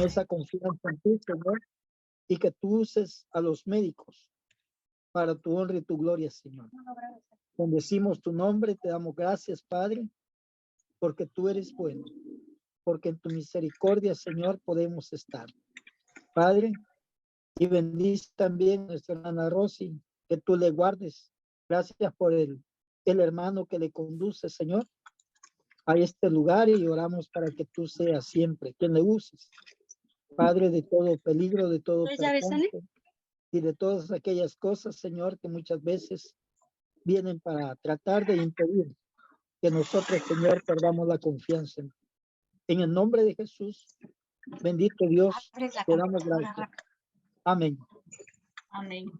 esa confianza en ti, Señor, y que tú uses a los médicos para tu honra y tu gloria, Señor. Bendecimos tu nombre, te damos gracias, Padre, porque tú eres bueno, porque en tu misericordia, Señor, podemos estar. Padre, y bendice también a nuestra hermana Rosy, que tú le guardes. Gracias por el hermano que le conduce, Señor, a este lugar, y oramos para que tú seas siempre quien le uses. Padre, de todo peligro, de todo percance y de todas aquellas cosas, Señor, que muchas veces vienen para tratar de impedir que nosotros, Señor, perdamos la confianza. En el nombre de Jesús, bendito Dios, te damos gracias. Amén. Amén.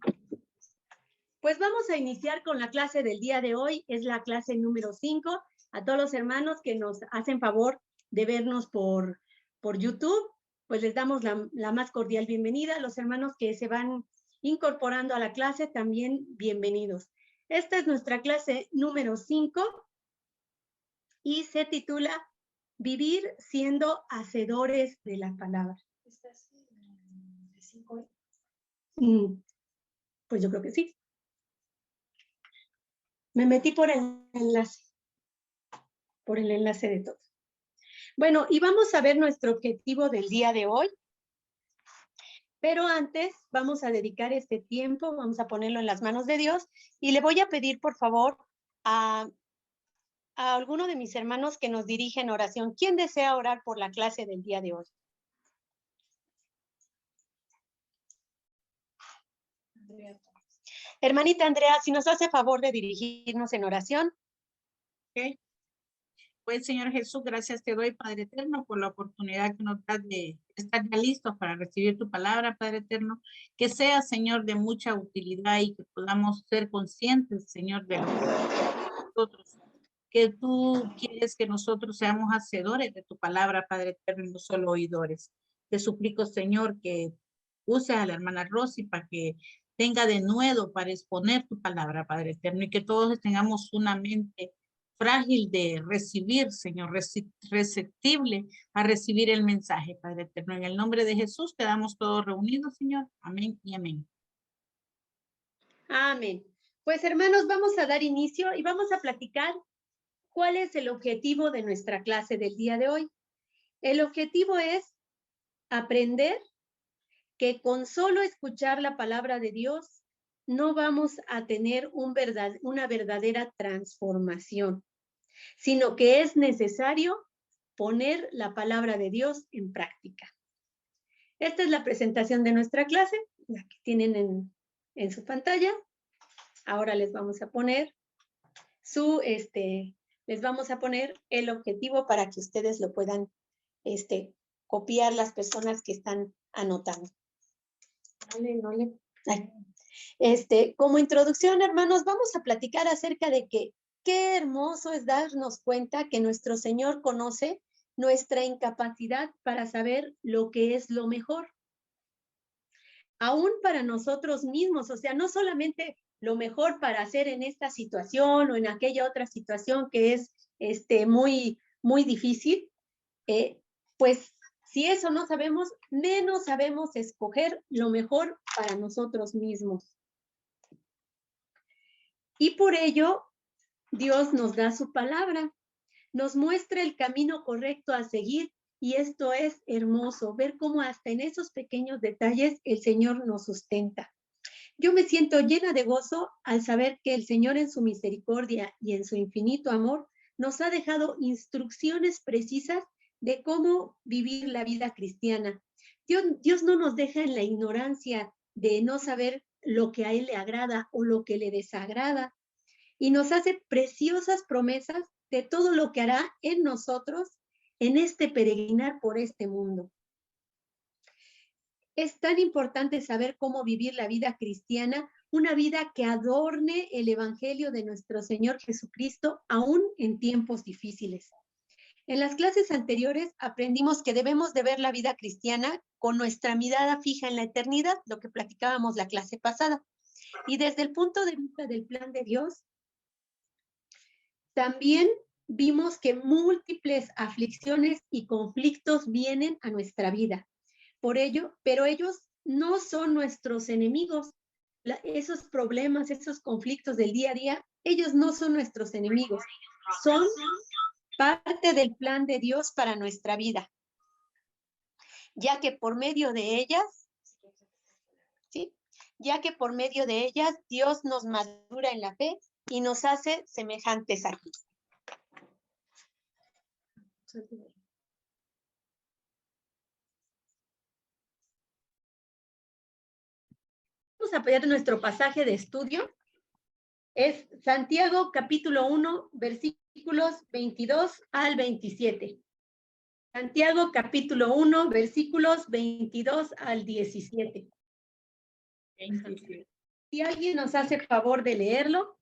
Pues vamos a iniciar con la clase del día de hoy. Es la clase número 5. A todos los hermanos que nos hacen favor de vernos por YouTube, pues les damos la más cordial bienvenida. A los hermanos que se van incorporando a la clase, también bienvenidos. Esta es nuestra clase número 5 y se titula Vivir siendo hacedores de la palabra. ¿Estás en 5? Pues yo creo que sí. Me metí por el enlace de todos. Bueno, y vamos a ver nuestro objetivo del día de hoy. Pero antes vamos a dedicar este tiempo, vamos a ponerlo en las manos de Dios, y le voy a pedir, por favor, a alguno de mis hermanos que nos dirija en oración. ¿Quién desea orar por la clase del día de hoy? Hermanita Andrea, si nos hace favor de dirigirnos en oración. Okay. Pues, Señor Jesús, gracias te doy, Padre Eterno, por la oportunidad que nos das de estar ya listos para recibir tu palabra, Padre Eterno. Que sea, Señor, de mucha utilidad y que podamos ser conscientes, Señor, de nosotros. Que tú quieres que nosotros seamos hacedores de tu palabra, Padre Eterno, y no solo oidores. Te suplico, Señor, que uses a la hermana Rosy para que tenga de nuevo para exponer tu palabra, Padre Eterno, y que todos tengamos una mente frágil de recibir, Señor, receptible a recibir el mensaje, Padre Eterno. En el nombre de Jesús quedamos todos reunidos, Señor. Amén y amén. Amén. Pues, hermanos, vamos a dar inicio y vamos a platicar cuál es el objetivo de nuestra clase del día de hoy. El objetivo es aprender que con solo escuchar la palabra de Dios no vamos a tener una verdadera transformación, sino que es necesario poner la palabra de Dios en práctica. Esta es la presentación de nuestra clase, la que tienen en su pantalla. Ahora les vamos a poner les vamos a poner el objetivo para que ustedes lo puedan copiar las personas que están anotando. Como introducción, hermanos, vamos a platicar acerca de que qué hermoso es darnos cuenta que nuestro Señor conoce nuestra incapacidad para saber lo que es lo mejor. Aún para nosotros mismos, o sea, no solamente lo mejor para hacer en esta situación o en aquella otra situación que es muy, muy difícil, pues si eso no sabemos, menos sabemos escoger lo mejor para nosotros mismos. Y por ello, Dios nos da su palabra, nos muestra el camino correcto a seguir, y esto es hermoso, ver cómo hasta en esos pequeños detalles el Señor nos sustenta. Yo me siento llena de gozo al saber que el Señor en su misericordia y en su infinito amor nos ha dejado instrucciones precisas de cómo vivir la vida cristiana. Dios no nos deja en la ignorancia de no saber lo que a Él le agrada o lo que le desagrada, y nos hace preciosas promesas de todo lo que hará en nosotros en este peregrinar por este mundo. Es tan importante saber cómo vivir la vida cristiana, una vida que adorne el evangelio de nuestro Señor Jesucristo, aún en tiempos difíciles. En las clases anteriores aprendimos que debemos de ver la vida cristiana con nuestra mirada fija en la eternidad, lo que platicábamos la clase pasada. Y desde el punto de vista del plan de Dios, también vimos que múltiples aflicciones y conflictos vienen a nuestra vida, pero ellos no son nuestros enemigos. Esos problemas, esos conflictos del día a día, ellos no son nuestros enemigos, son parte del plan de Dios para nuestra vida, ya que por medio de ellas, ¿sí? Ya que por medio de ellas Dios nos madura en la fe y nos hace semejantes a Cristo. Vamos a apoyar nuestro pasaje de estudio. Es Santiago capítulo 1, versículos 22 al 27. Santiago capítulo 1, versículos 22 al 17. Si alguien nos hace favor de leerlo.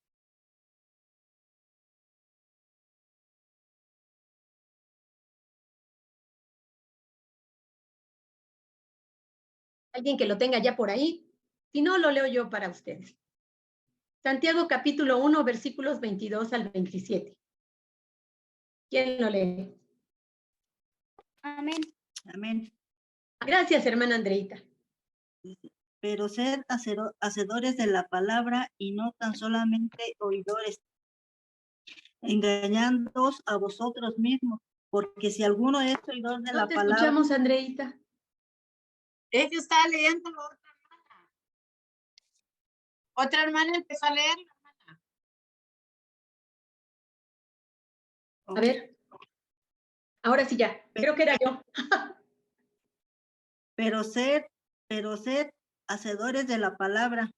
Alguien que lo tenga ya por ahí. Si no, lo leo yo para ustedes. Santiago capítulo 1, versículos 22 al 27. ¿Quién lo lee? Amén. Amén. Gracias, hermana Andreita. Pero sed hacedores de la palabra y no tan solamente oidores, engañándoos a vosotros mismos, porque si alguno es oidor de No la te palabra. escuchamos, Andreita. Es que estaba leyendo la otra hermana. Otra hermana empezó a leer. A ver. Ahora sí ya. Creo que era yo. Pero sed hacedores de la palabra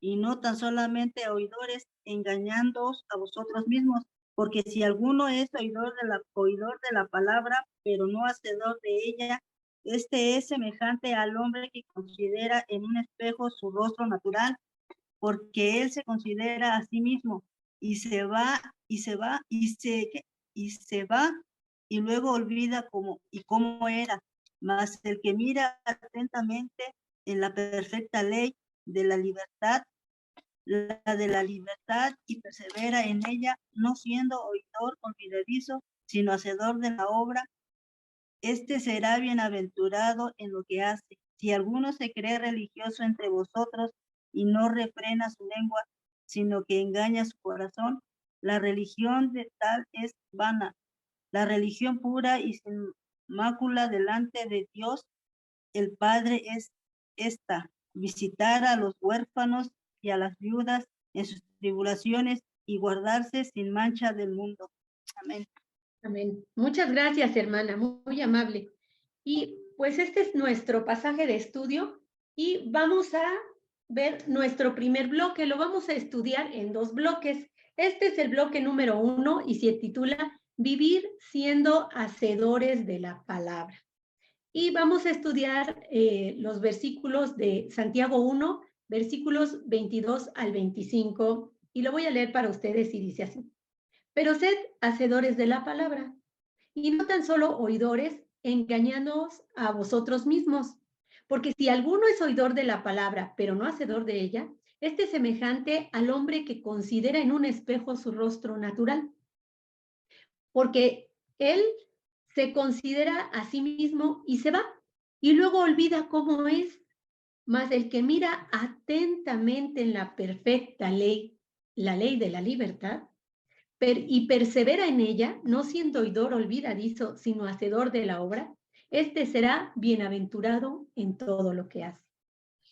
y no tan solamente oidores, engañándoos a vosotros mismos, porque si alguno es oidor de la palabra, pero no hacedor de ella, este es semejante al hombre que considera en un espejo su rostro natural, porque él se considera a sí mismo y se va y luego olvida cómo era. Mas el que mira atentamente en la perfecta ley de la libertad, y persevera en ella, no siendo oidor olvidadizo, sino hacedor de la obra, este será bienaventurado en lo que hace. Si alguno se cree religioso entre vosotros y no refrena su lengua, sino que engaña su corazón, la religión de tal es vana. La religión pura y sin mácula delante de Dios el Padre es esta: visitar a los huérfanos y a las viudas en sus tribulaciones y guardarse sin mancha del mundo. Amén. Amén. Muchas gracias, hermana, muy amable. Y pues este es nuestro pasaje de estudio y vamos a ver nuestro primer bloque. Lo vamos a estudiar en 2 bloques. Este es el bloque número 1 y se titula Vivir siendo hacedores de la palabra. Y vamos a estudiar los versículos de Santiago 1, versículos 22 al 25, y lo voy a leer para ustedes y dice así. Pero sed hacedores de la palabra, y no tan solo oidores, engañándoos a vosotros mismos. Porque si alguno es oidor de la palabra, pero no hacedor de ella, este es semejante al hombre que considera en un espejo su rostro natural. Porque él se considera a sí mismo y se va, y luego olvida cómo es. Mas el que mira atentamente en la perfecta ley, la ley de la libertad, y persevera en ella, no siendo oidor olvidadizo, sino hacedor de la obra, este será bienaventurado en todo lo que hace.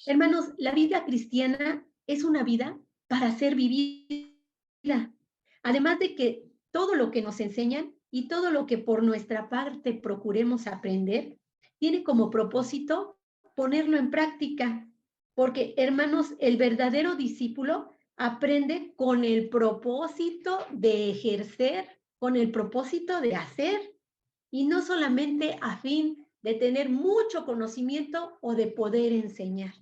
Hermanos, la vida cristiana es una vida para ser vivida. Además de que todo lo que nos enseñan y todo lo que por nuestra parte procuremos aprender, tiene como propósito ponerlo en práctica. Porque, hermanos, el verdadero discípulo aprende con el propósito de ejercer, con el propósito de hacer, y no solamente a fin de tener mucho conocimiento o de poder enseñar.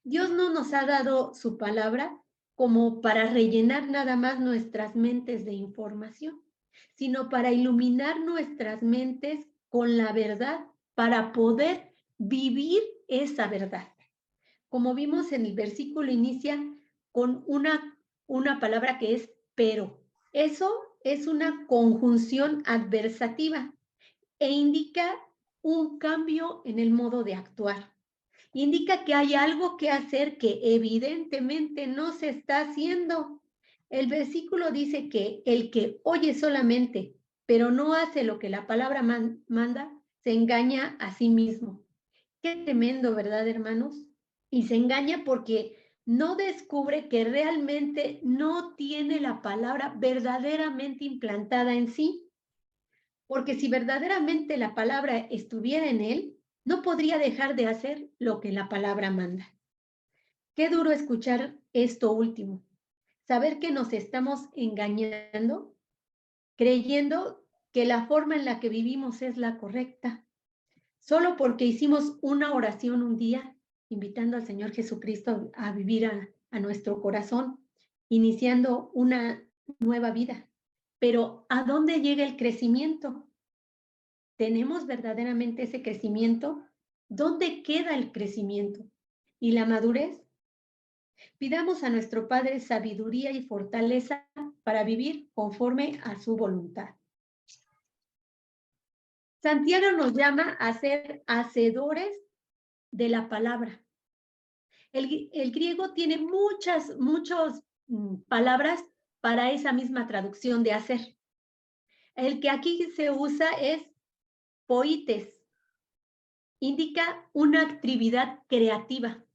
Dios no nos ha dado su palabra como para rellenar nada más nuestras mentes de información, sino para iluminar nuestras mentes con la verdad, para poder vivir esa verdad. Como vimos en el versículo, inicia con una palabra que es pero. Eso es una conjunción adversativa e indica un cambio en el modo de actuar. Indica que hay algo que hacer que evidentemente no se está haciendo. El versículo dice que el que oye solamente, pero no hace lo que la palabra manda, se engaña a sí mismo. Qué tremendo, ¿verdad, hermanos? Y se engaña porque no descubre que realmente no tiene la palabra verdaderamente implantada en sí. Porque si verdaderamente la palabra estuviera en él, no podría dejar de hacer lo que la palabra manda. Qué duro escuchar esto último, saber que nos estamos engañando, creyendo que la forma en la que vivimos es la correcta, solo porque hicimos una oración un día, invitando al Señor Jesucristo a vivir a nuestro corazón, iniciando una nueva vida. Pero ¿a dónde llega el crecimiento? ¿Tenemos verdaderamente ese crecimiento? ¿Dónde queda el crecimiento? ¿Y la madurez? Pidamos a nuestro Padre sabiduría y fortaleza para vivir conforme a su voluntad. Santiago nos llama a ser hacedores de la palabra. El griego tiene muchas palabras para esa misma traducción de hacer. El que aquí se usa es poites. Indica una actividad creativa,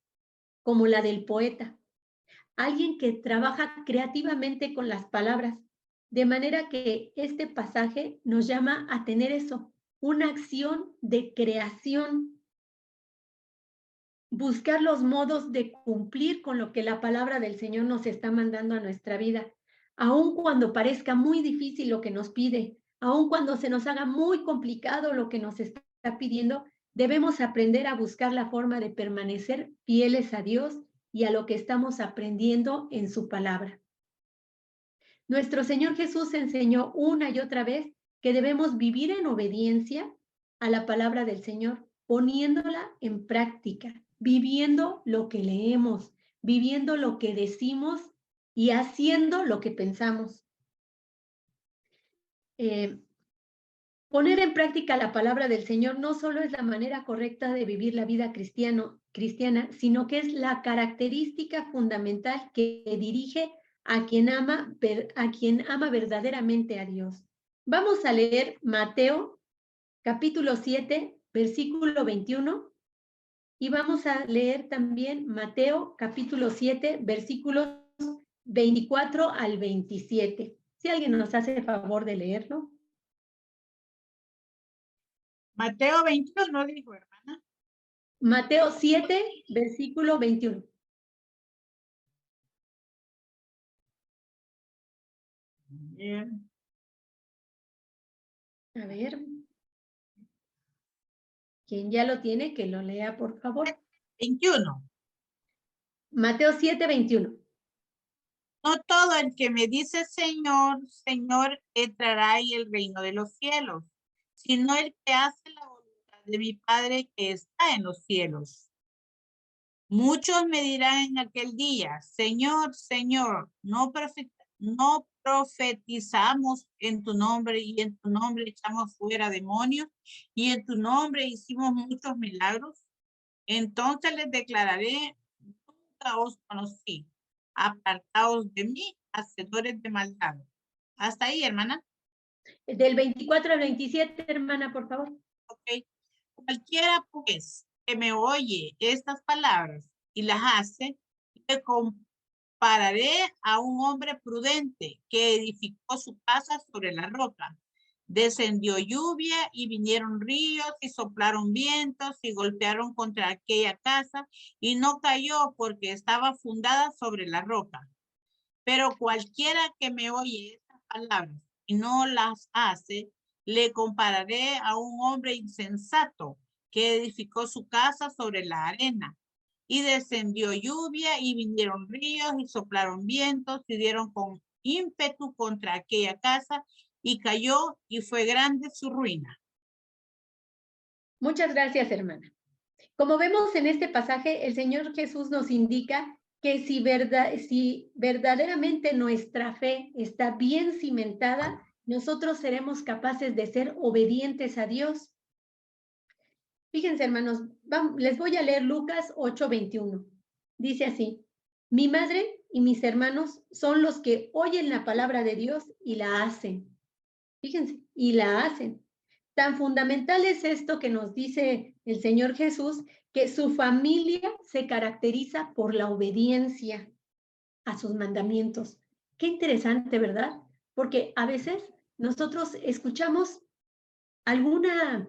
como la del poeta. Alguien que trabaja creativamente con las palabras, de manera que este pasaje nos llama a tener eso, una acción de creación. Buscar los modos de cumplir con lo que la palabra del Señor nos está mandando a nuestra vida, aun cuando parezca muy difícil lo que nos pide, aun cuando se nos haga muy complicado lo que nos está pidiendo, debemos aprender a buscar la forma de permanecer fieles a Dios y a lo que estamos aprendiendo en su palabra. Nuestro Señor Jesús enseñó una y otra vez que debemos vivir en obediencia a la palabra del Señor, poniéndola en práctica, viviendo lo que leemos, viviendo lo que decimos y haciendo lo que pensamos. Poner en práctica la palabra del Señor no solo es la manera correcta de vivir la vida cristiana, sino que es la característica fundamental que dirige a quien ama verdaderamente a Dios. Vamos a leer Mateo capítulo 7, versículo 21, y vamos a leer también Mateo capítulo 7, versículos 24 al 27. Si alguien nos hace el favor de leerlo. Mateo 21, no dijo, hermana. Mateo 7, versículo 21. Bien. A ver. Quien ya lo tiene, que lo lea, por favor. 21. Mateo 7, 21. No todo el que me dice Señor, Señor, entrará en el reino de los cielos, sino el que hace la voluntad de mi Padre que está en los cielos. Muchos me dirán en aquel día, Señor, Señor, no profetizamos en tu nombre y en tu nombre echamos fuera demonios y en tu nombre hicimos muchos milagros. Entonces les declararé, nunca os conocí. Apartaos de mí, hacedores de maldad. Hasta ahí, hermana. Del 24 al 27, hermana, por favor. Ok. Cualquiera, pues, que me oye estas palabras y las hace, le compararé a un hombre prudente que edificó su casa sobre la roca. Descendió lluvia y vinieron ríos y soplaron vientos y golpearon contra aquella casa y no cayó porque estaba fundada sobre la roca. Pero cualquiera que me oye estas palabras y no las hace, le compararé a un hombre insensato que edificó su casa sobre la arena. Y descendió lluvia y vinieron ríos y soplaron vientos y dieron con ímpetu contra aquella casa y cayó y fue grande su ruina. Muchas gracias, hermana. Como vemos en este pasaje, el Señor Jesús nos indica que si verdaderamente nuestra fe está bien cimentada, nosotros seremos capaces de ser obedientes a Dios. Fíjense, hermanos, les voy a leer Lucas 8:21. Dice así: mi madre y mis hermanos son los que oyen la palabra de Dios y la hacen. Fíjense, y la hacen. Tan fundamental es esto que nos dice el Señor Jesús, que su familia se caracteriza por la obediencia a sus mandamientos. Qué interesante, ¿verdad? Porque a veces nosotros escuchamos alguna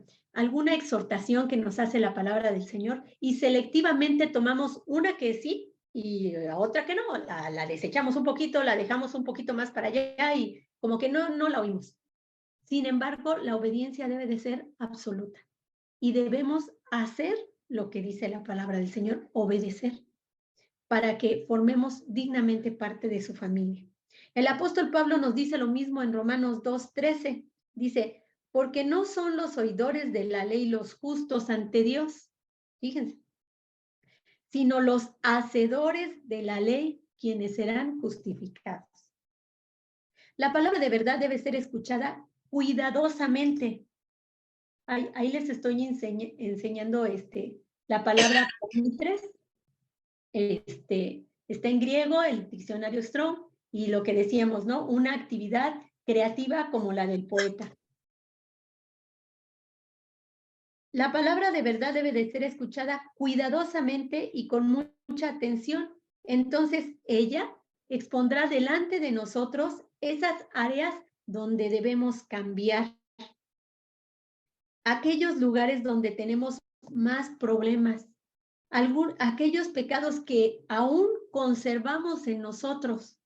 exhortación que nos hace la palabra del Señor y selectivamente tomamos una que sí y otra que no, la desechamos un poquito, la dejamos un poquito más para allá y como que no la oímos. Sin embargo, la obediencia debe de ser absoluta y debemos hacer lo que dice la palabra del Señor, obedecer, para que formemos dignamente parte de su familia. El apóstol Pablo nos dice lo mismo en Romanos 2:13. Dice, porque no son los oidores de la ley los justos ante Dios, fíjense, sino los hacedores de la ley quienes serán justificados. La palabra de verdad debe ser escuchada cuidadosamente. Ahí les estoy enseñando la palabra mitres. Está en griego, el diccionario Strong, y lo que decíamos, ¿no? Una actividad creativa como la del poeta. La palabra de verdad debe de ser escuchada cuidadosamente y con mucha atención. Entonces ella expondrá delante de nosotros esas áreas donde debemos cambiar. Aquellos lugares donde tenemos más problemas. Aquellos pecados que aún conservamos en nosotros.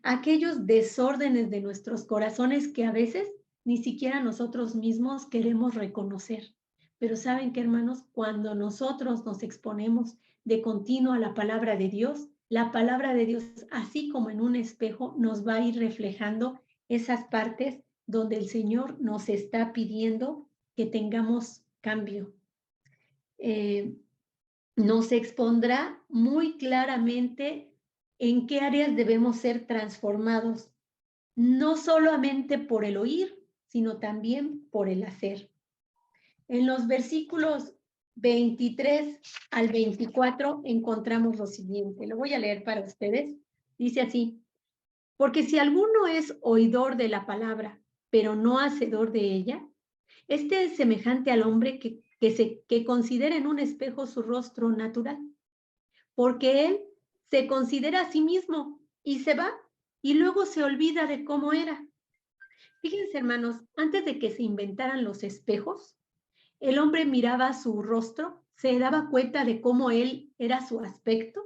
Aquellos desórdenes de nuestros corazones que a veces ni siquiera nosotros mismos queremos reconocer. Pero saben que, hermanos, cuando nosotros nos exponemos de continuo a la palabra de Dios, así como en un espejo, nos va a ir reflejando esas partes donde el Señor nos está pidiendo que tengamos cambio. Nos expondrá muy claramente en qué áreas debemos ser transformados, no solamente por el oír, sino también por el hacer. En los versículos 23 al 24 encontramos lo siguiente. Lo voy a leer para ustedes. Dice así: porque si alguno es oidor de la palabra, pero no hacedor de ella, este es semejante al hombre que considera en un espejo su rostro natural, porque él se considera a sí mismo y se va y luego se olvida de cómo era. Fíjense, hermanos, antes de que se inventaran los espejos, el hombre miraba su rostro, se daba cuenta de cómo él era su aspecto,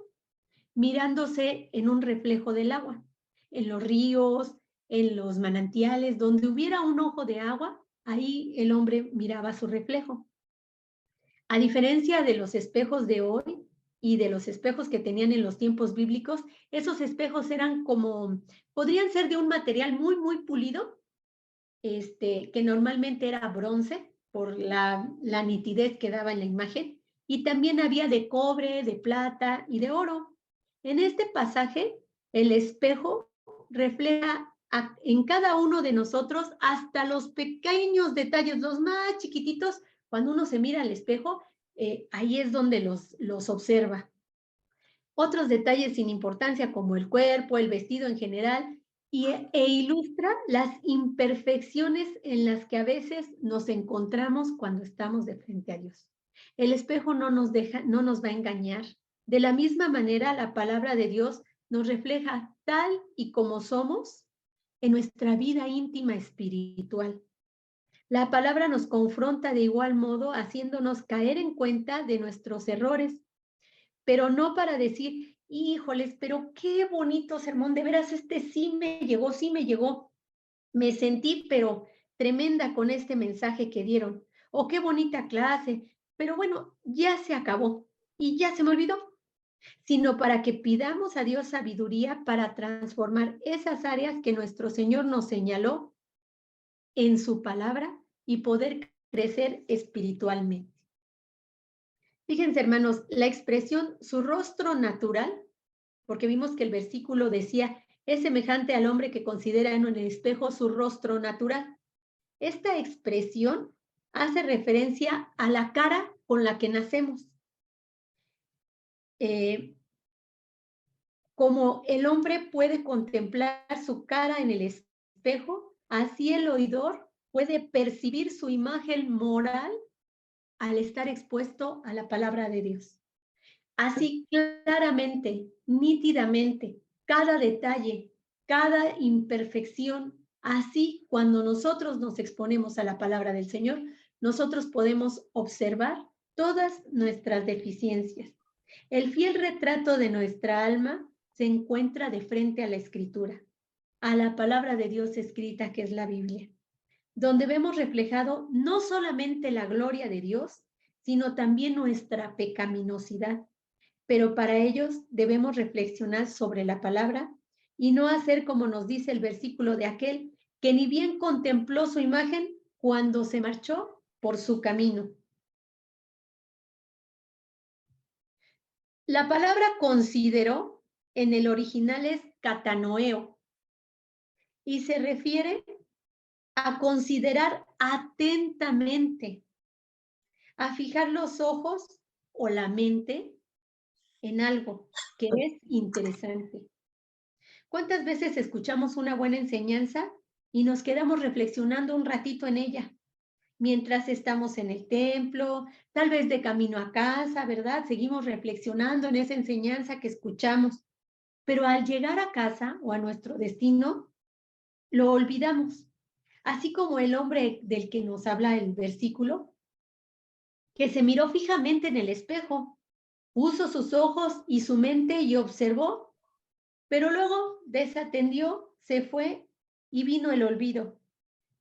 mirándose en un reflejo del agua, en los ríos, en los manantiales, donde hubiera un ojo de agua, ahí el hombre miraba su reflejo. A diferencia de los espejos de hoy y de los espejos que tenían en los tiempos bíblicos, esos espejos eran podrían ser de un material muy, muy pulido, que normalmente era bronce por la nitidez que daba en la imagen, y también había de cobre, de plata y de oro. En este pasaje, el espejo refleja en cada uno de nosotros hasta los pequeños detalles, los más chiquititos. Cuando uno se mira al espejo, ahí es donde los observa. Otros detalles sin importancia como el cuerpo, el vestido en general, e ilustra las imperfecciones en las que a veces nos encontramos cuando estamos de frente a Dios. El espejo no nos va a engañar. De la misma manera, la palabra de Dios nos refleja tal y como somos en nuestra vida íntima espiritual. La palabra nos confronta de igual modo, haciéndonos caer en cuenta de nuestros errores, pero no para decir, híjoles, pero qué bonito sermón, de veras sí me llegó, me sentí pero tremenda con este mensaje que dieron, o qué bonita clase, pero bueno, ya se acabó y ya se me olvidó, sino para que pidamos a Dios sabiduría para transformar esas áreas que nuestro Señor nos señaló en su palabra y poder crecer espiritualmente. Fíjense, hermanos, la expresión su rostro natural, porque vimos que el versículo decía, es semejante al hombre que considera en el espejo su rostro natural. Esta expresión hace referencia a la cara con la que nacemos. Como el hombre puede contemplar su cara en el espejo, así el oidor puede percibir su imagen moral al estar expuesto a la palabra de Dios. Así claramente, nítidamente, cada detalle, cada imperfección, así cuando nosotros nos exponemos a la palabra del Señor, nosotros podemos observar todas nuestras deficiencias. El fiel retrato de nuestra alma se encuentra de frente a la Escritura, a la palabra de Dios escrita que es la Biblia, donde vemos reflejado no solamente la gloria de Dios, sino también nuestra pecaminosidad. Pero para ellos debemos reflexionar sobre la palabra y no hacer como nos dice el versículo de aquel que ni bien contempló su imagen cuando se marchó por su camino. La palabra consideró en el original es catanoeo y se refiere a considerar atentamente, a fijar los ojos o la mente en algo que es interesante. ¿Cuántas veces escuchamos una buena enseñanza y nos quedamos reflexionando un ratito en ella? Mientras estamos en el templo, tal vez de camino a casa, ¿verdad? Seguimos reflexionando en esa enseñanza que escuchamos. Pero al llegar a casa o a nuestro destino, lo olvidamos. Así como el hombre del que nos habla el versículo, que se miró fijamente en el espejo, puso sus ojos y su mente y observó, pero luego desatendió, se fue y vino el olvido.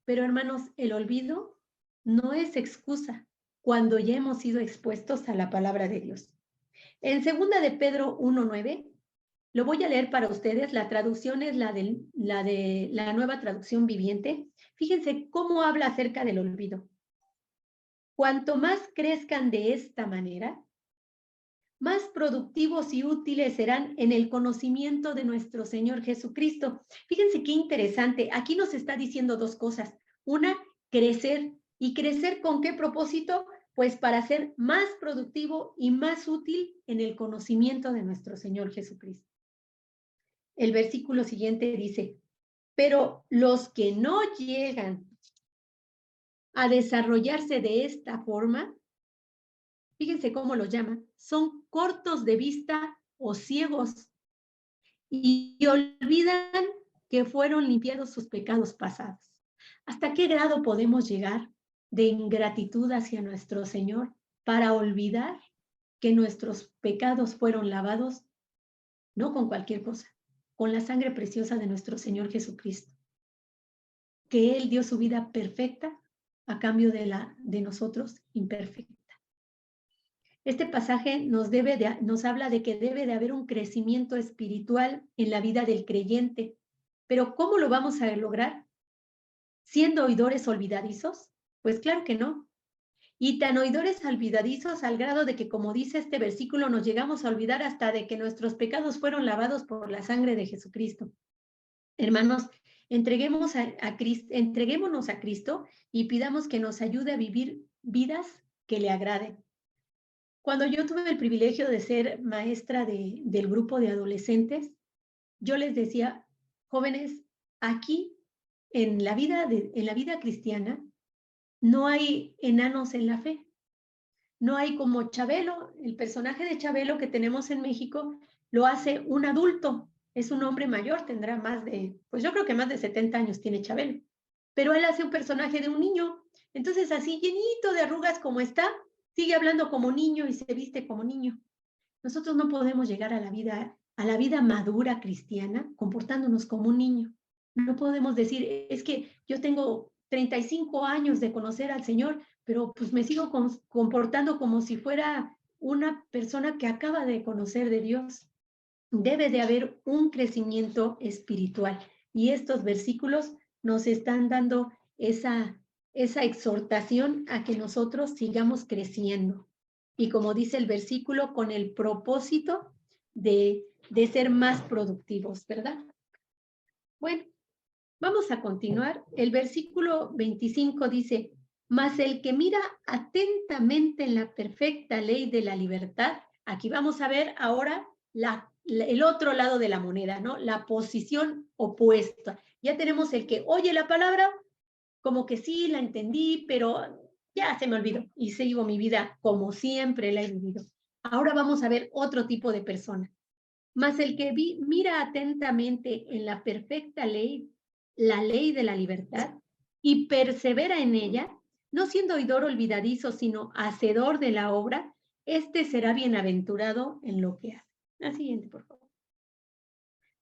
Pero hermanos, el olvido no es excusa cuando ya hemos sido expuestos a la palabra de Dios. En 2 de Pedro 1:9, lo voy a leer para ustedes, la traducción es la de la Nueva Traducción Viviente. Fíjense cómo habla acerca del olvido. Cuanto más crezcan de esta manera, más productivos y útiles serán en el conocimiento de nuestro Señor Jesucristo. Fíjense qué interesante. Aquí nos está diciendo dos cosas. Una, crecer. ¿Y crecer con qué propósito? Pues para ser más productivo y más útil en el conocimiento de nuestro Señor Jesucristo. El versículo siguiente dice, pero los que no llegan a desarrollarse de esta forma, fíjense cómo lo llaman, son cortos de vista o ciegos y olvidan que fueron limpiados sus pecados pasados. ¿Hasta qué grado podemos llegar de ingratitud hacia nuestro Señor para olvidar que nuestros pecados fueron lavados, no con cualquier cosa, con la sangre preciosa de nuestro Señor Jesucristo? Que Él dio su vida perfecta a cambio de nosotros imperfecta. Este pasaje nos habla de que debe de haber un crecimiento espiritual en la vida del creyente. Pero ¿cómo lo vamos a lograr? ¿Siendo oidores olvidadizos? Pues claro que no. Y tan oidores olvidadizos al grado de que, como dice este versículo, nos llegamos a olvidar hasta de que nuestros pecados fueron lavados por la sangre de Jesucristo. Hermanos, entreguémonos a Cristo y pidamos que nos ayude a vivir vidas que le agraden. Cuando yo tuve el privilegio de ser maestra del grupo de adolescentes, yo les decía, jóvenes, aquí en la vida cristiana no hay enanos en la fe. No hay como Chabelo, el personaje de Chabelo que tenemos en México, lo hace un adulto. Es un hombre mayor, tendrá pues yo creo que más de 70 años tiene Chabelo. Pero él hace un personaje de un niño. Entonces, así llenito de arrugas como está, sigue hablando como niño y se viste como niño. Nosotros no podemos llegar a la vida madura cristiana comportándonos como un niño. No podemos decir, es que yo tengo 35 años de conocer al Señor, pero pues me sigo comportando como si fuera una persona que acaba de conocer de Dios. Debe de haber un crecimiento espiritual. Y estos versículos nos están dando esa exhortación a que nosotros sigamos creciendo. Y como dice el versículo, con el propósito de ser más productivos, ¿verdad? Bueno, vamos a continuar. El versículo 25 dice, Mas el que mira atentamente en la perfecta ley de la libertad, aquí vamos a ver ahora el otro lado de la moneda, ¿no? La posición opuesta. Ya tenemos el que oye la palabra, como que sí, la entendí, pero ya se me olvidó y sigo mi vida como siempre la he vivido. Ahora vamos a ver otro tipo de persona. Mas el que mira atentamente en la perfecta ley, la ley de la libertad, y persevera en ella, no siendo oidor olvidadizo, sino hacedor de la obra, este será bienaventurado en lo que hace. La siguiente, por favor.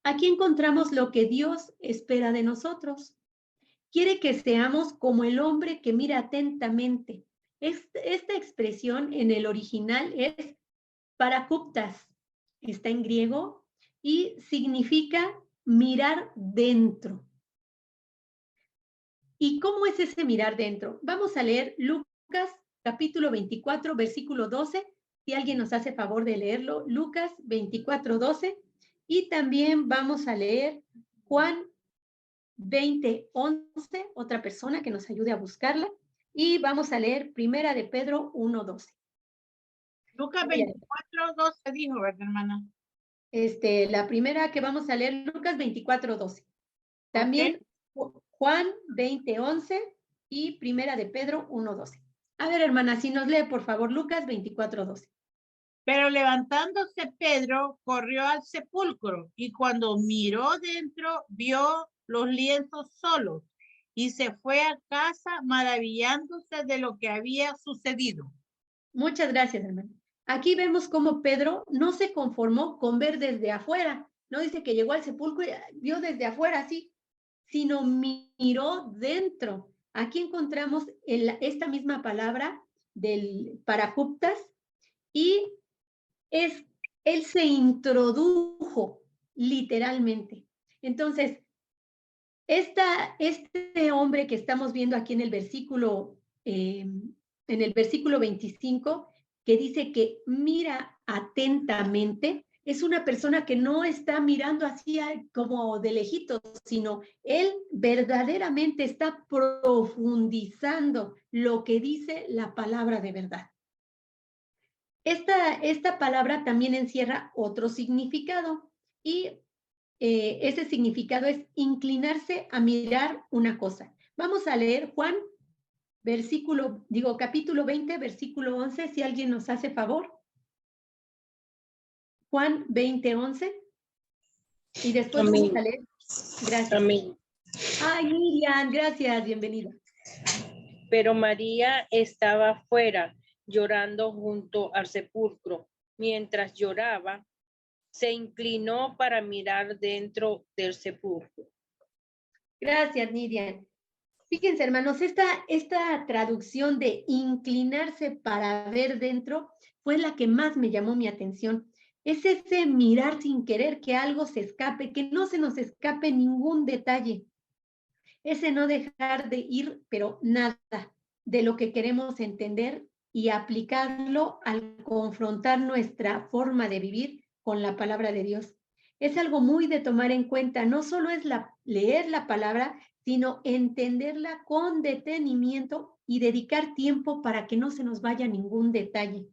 Aquí encontramos lo que Dios espera de nosotros. Quiere que seamos como el hombre que mira atentamente. Esta expresión en el original es parakuptas, está en griego y significa mirar dentro. ¿Y cómo es ese mirar dentro? Vamos a leer Lucas capítulo 24, versículo 12. Si alguien nos hace favor de leerlo, Lucas 24, 12. Y también vamos a leer Juan 20, 11, otra persona que nos ayude a buscarla. Y vamos a leer Primera de Pedro 1, 12. Lucas 24, 12 dijo, ¿verdad, hermana? La primera que vamos a leer, Lucas 24, 12. También Juan 20, 11 y Primera de Pedro 1, 12. A ver, hermana, si nos lee, por favor, Lucas 24, 12. Pero levantándose Pedro, corrió al sepulcro y cuando miró dentro, vio los lienzos solos y se fue a casa maravillándose de lo que había sucedido. Muchas gracias, hermano. Aquí vemos cómo Pedro no se conformó con ver desde afuera. No dice que llegó al sepulcro y vio desde afuera así, sino miró dentro. Aquí encontramos esta misma palabra del parakuptas y él se introdujo literalmente. Entonces, este hombre que estamos viendo aquí en el versículo 25, que dice que mira atentamente, es una persona que no está mirando así como de lejitos, sino él verdaderamente está profundizando lo que dice la palabra de verdad. Esta palabra también encierra otro significado y ese significado es inclinarse a mirar una cosa. Vamos a leer Juan, capítulo 20, versículo 11, si alguien nos hace favor. Juan 20, 11. Y después vamos a leer. Gracias. Amén. Ay, Miriam, gracias, bienvenida. Pero María estaba fuera, llorando junto al sepulcro. Mientras lloraba, se inclinó para mirar dentro del sepulcro. Gracias, Miriam. Fíjense, hermanos, esta traducción de inclinarse para ver dentro fue la que más me llamó mi atención. Es ese mirar sin querer que algo se escape, que no se nos escape ningún detalle. Ese no dejar de ir, pero nada de lo que queremos entender y aplicarlo al confrontar nuestra forma de vivir con la palabra de Dios. Es algo muy de tomar en cuenta. No solo es leer la palabra, sino entenderla con detenimiento y dedicar tiempo para que no se nos vaya ningún detalle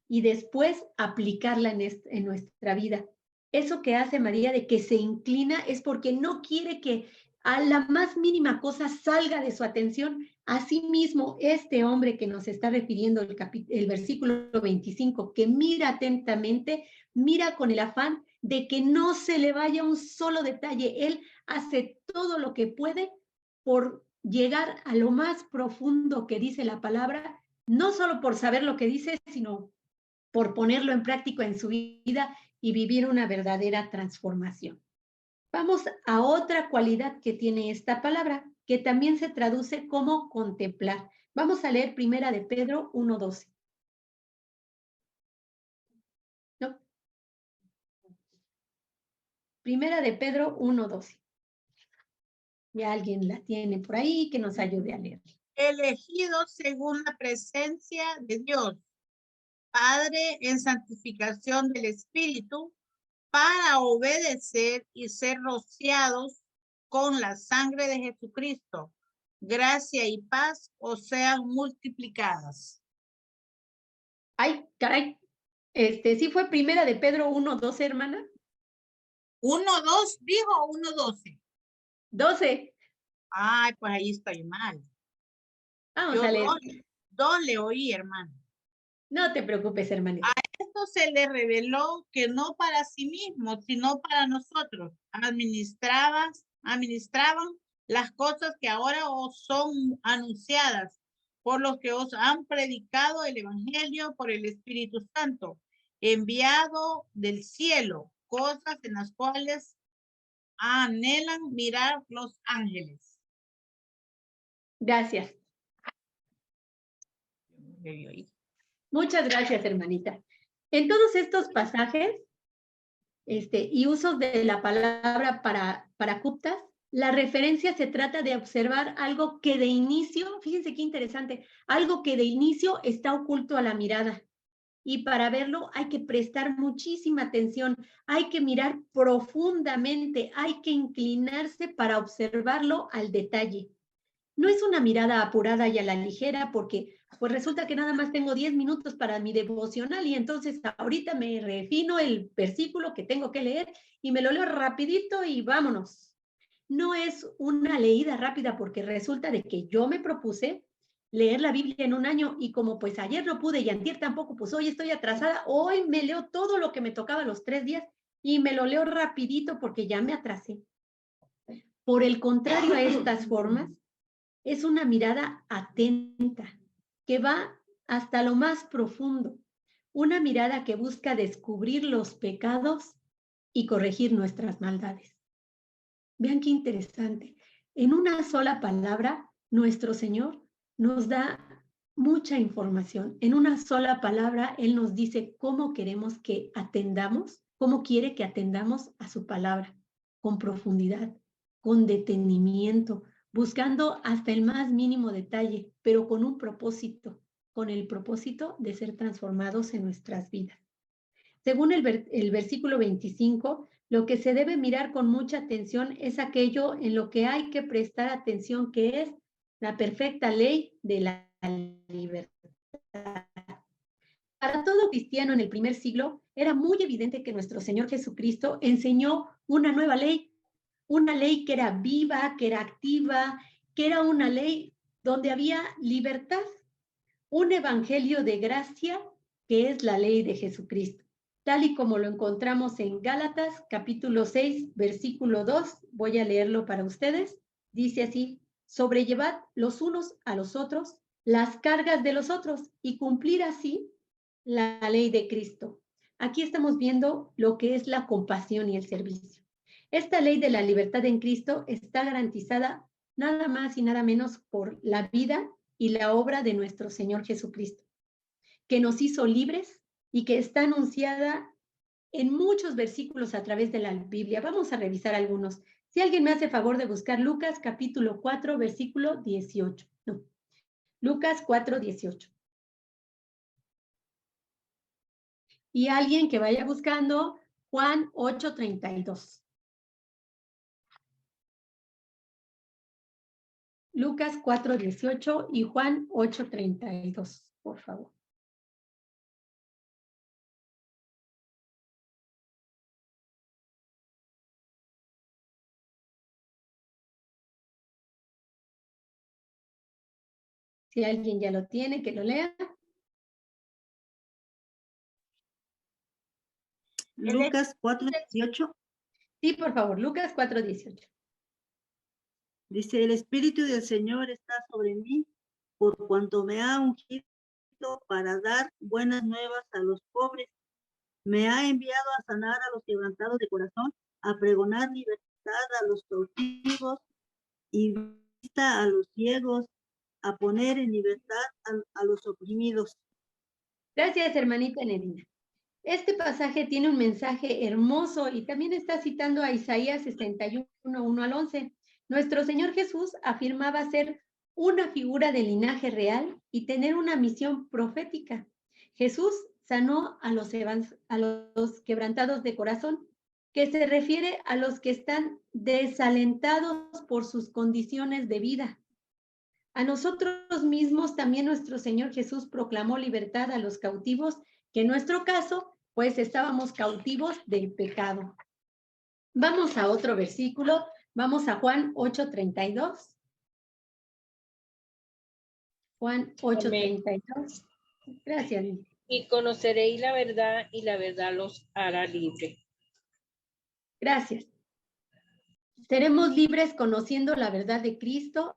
y después aplicarla en nuestra vida. Eso que hace María de que se inclina es porque no quiere que a la más mínima cosa salga de su atención. Asimismo, este hombre que nos está refiriendo el versículo 25, que mira atentamente, mira con el afán de que no se le vaya un solo detalle. Él hace todo lo que puede por llegar a lo más profundo que dice la palabra, no solo por saber lo que dice, sino por ponerlo en práctica en su vida y vivir una verdadera transformación. Vamos a otra cualidad que tiene esta palabra, que también se traduce como contemplar. Vamos a leer Primera de Pedro 1:12. ¿No? Primera de Pedro 1:12. Ya alguien la tiene por ahí que nos ayude a leer. Elegido según la presencia de Dios, Padre en santificación del Espíritu, para obedecer y ser rociados con la sangre de Jesucristo, gracia y paz os sean multiplicadas. Ay, caray. Sí fue primera de Pedro 1:12, hermana. 1:2 dijo o 1:12. 12. Ay, pues ahí estoy mal. Vamos Yo a leer. dos le oí, hermano. No te preocupes, hermanita. Esto se le reveló que no para sí mismo, sino para nosotros. Administraban las cosas que ahora os son anunciadas por los que os han predicado el Evangelio por el Espíritu Santo, enviado del cielo, cosas en las cuales anhelan mirar los ángeles. Gracias. Muchas gracias, hermanita. En todos estos pasajes y usos de la palabra para cuptas, la referencia se trata de observar algo que de inicio, fíjense qué interesante, algo que de inicio está oculto a la mirada. Y para verlo hay que prestar muchísima atención, hay que mirar profundamente, hay que inclinarse para observarlo al detalle. No es una mirada apurada y a la ligera porque pues resulta que nada más tengo 10 minutos para mi devocional y entonces ahorita me refino el versículo que tengo que leer y me lo leo rapidito y vámonos. No es una leída rápida porque resulta de que yo me propuse leer la Biblia en un año y como pues ayer no pude y antier tampoco, pues hoy estoy atrasada, hoy me leo todo lo que me tocaba los 3 días y me lo leo rapidito porque ya me atrasé. Por el contrario a estas formas, es una mirada atenta que va hasta lo más profundo, una mirada que busca descubrir los pecados y corregir nuestras maldades. Vean qué interesante. En una sola palabra, nuestro Señor nos da mucha información. En una sola palabra, Él nos dice cómo queremos que atendamos, cómo quiere que atendamos a su palabra, con profundidad, con detenimiento, buscando hasta el más mínimo detalle, pero con un propósito, con el propósito de ser transformados en nuestras vidas. Según el versículo 25, lo que se debe mirar con mucha atención es aquello en lo que hay que prestar atención, que es la perfecta ley de la libertad. Para todo cristiano en el primer siglo, era muy evidente que nuestro Señor Jesucristo enseñó una nueva ley, una ley que era viva, que era activa, que era una ley donde había libertad, un evangelio de gracia que es la ley de Jesucristo, tal y como lo encontramos en Gálatas capítulo 6, versículo 2, voy a leerlo para ustedes, dice así: sobrellevad los unos a los otros las cargas de los otros y cumplir así la ley de Cristo. Aquí estamos viendo lo que es la compasión y el servicio. Esta ley de la libertad en Cristo está garantizada nada más y nada menos por la vida y la obra de nuestro Señor Jesucristo, que nos hizo libres y que está anunciada en muchos versículos a través de la Biblia. Vamos a revisar algunos. Si alguien me hace favor de buscar Lucas capítulo 4, versículo 18. No, Lucas 4, 18. Y alguien que vaya buscando Juan 8, 32. Lucas 4, 18 y Juan 8, 32, por favor. Si alguien ya lo tiene, que lo lea. Lucas 4:18 Sí, por favor, Lucas 4, 18. dice: el Espíritu del Señor está sobre mí, por cuanto me ha ungido para dar buenas nuevas a los pobres. Me ha enviado a sanar a los quebrantados de corazón, a pregonar libertad a los cautivos y vista a los ciegos, a poner en libertad a los oprimidos. Gracias, hermanita Nerina. Este pasaje tiene un mensaje hermoso y también está citando a Isaías 61, 1 al 11. Nuestro Señor Jesús afirmaba ser una figura de linaje real y tener una misión profética. Jesús sanó a los quebrantados de corazón, que se refiere a los que están desalentados por sus condiciones de vida, A nosotros mismos también nuestro Señor Jesús proclamó libertad a los cautivos, que en nuestro caso, pues estábamos cautivos del pecado. Vamos a otro versículo, vamos a Juan 8:32. Juan 8:32. Gracias. Y conoceréis la verdad, y la verdad los hará libres. Gracias. Seremos libres conociendo la verdad de Cristo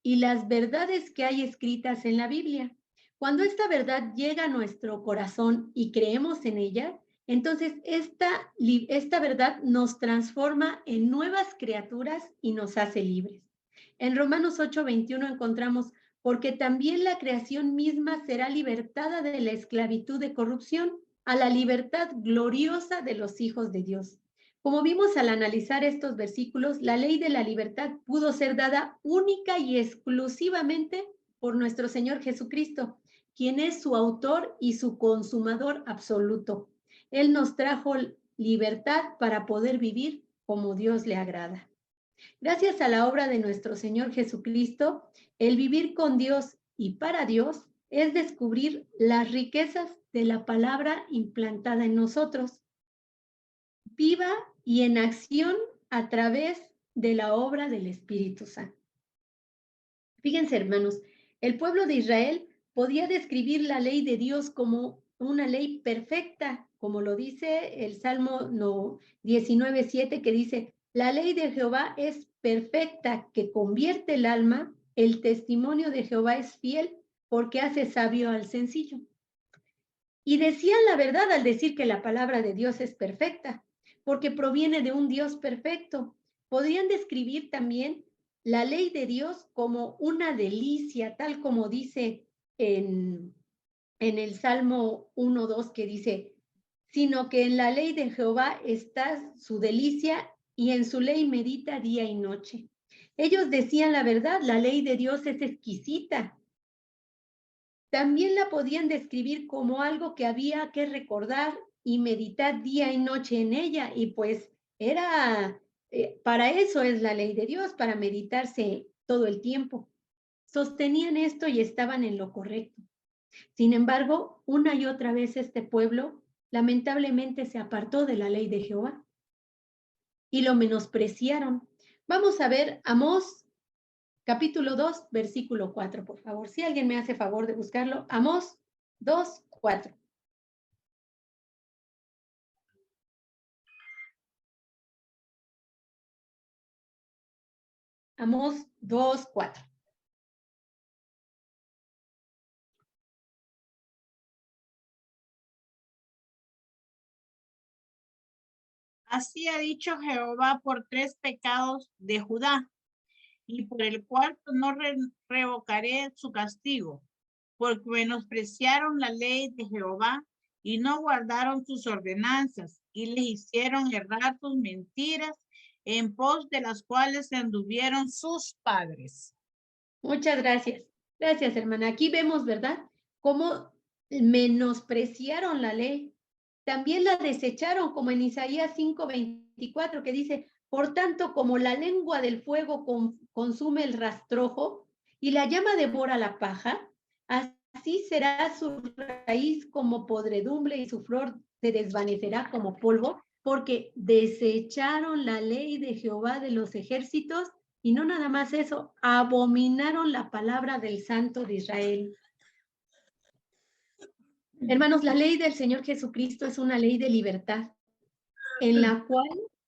y las verdades que hay escritas en la Biblia. Cuando esta verdad llega a nuestro corazón y creemos en ella, entonces esta verdad nos transforma en nuevas criaturas y nos hace libres. En Romanos 8:21 encontramos, porque también la creación misma será libertada de la esclavitud de corrupción a la libertad gloriosa de los hijos de Dios. Como vimos al analizar estos versículos, la ley de la libertad pudo ser dada única y exclusivamente por nuestro Señor Jesucristo, quien es su autor y su consumador absoluto. Él nos trajo libertad para poder vivir como Dios le agrada. Gracias a la obra de nuestro Señor Jesucristo, el vivir con Dios y para Dios es descubrir las riquezas de la palabra implantada en nosotros, viva y en acción a través de la obra del Espíritu Santo. Fíjense, hermanos, el pueblo de Israel podía describir la ley de Dios como una ley perfecta, como lo dice el Salmo 19:7, que dice, la ley de Jehová es perfecta, que convierte el alma, el testimonio de Jehová es fiel, porque hace sabio al sencillo. Y decían la verdad al decir que la palabra de Dios es perfecta, porque proviene de un Dios perfecto. Podrían describir también la ley de Dios como una delicia, tal como dice en el Salmo 1:2, que dice, sino que en la ley de Jehová está su delicia y en su ley medita día y noche. Ellos decían la verdad, la ley de Dios es exquisita. También la podían describir como algo que había que recordar y meditar día y noche en ella, y pues para eso es la ley de Dios, para meditarse todo el tiempo. Sostenían esto y estaban en lo correcto. Sin embargo, una y otra vez este pueblo lamentablemente se apartó de la ley de Jehová y lo menospreciaron. Vamos a ver Amós, capítulo 2, versículo 4, por favor. Si alguien me hace favor de buscarlo, Amós 2:4. Amós 2:4. Así ha dicho Jehová por 3 pecados de Judá, y por el cuarto no revocaré su castigo, porque menospreciaron la ley de Jehová y no guardaron sus ordenanzas, y le hicieron errar sus mentiras, en pos de las cuales se anduvieron sus padres. Muchas gracias. Gracias, hermana. Aquí vemos, ¿verdad?, cómo menospreciaron la ley. También la desecharon, como en Isaías 5:24, que dice, por tanto, como la lengua del fuego consume el rastrojo y la llama devora la paja, así será su raíz como podredumbre y su flor se desvanecerá como polvo, porque desecharon la ley de Jehová de los ejércitos, y no nada más eso, abominaron la palabra del Santo de Israel. Hermanos, la ley del Señor Jesucristo es una ley de libertad, en la cual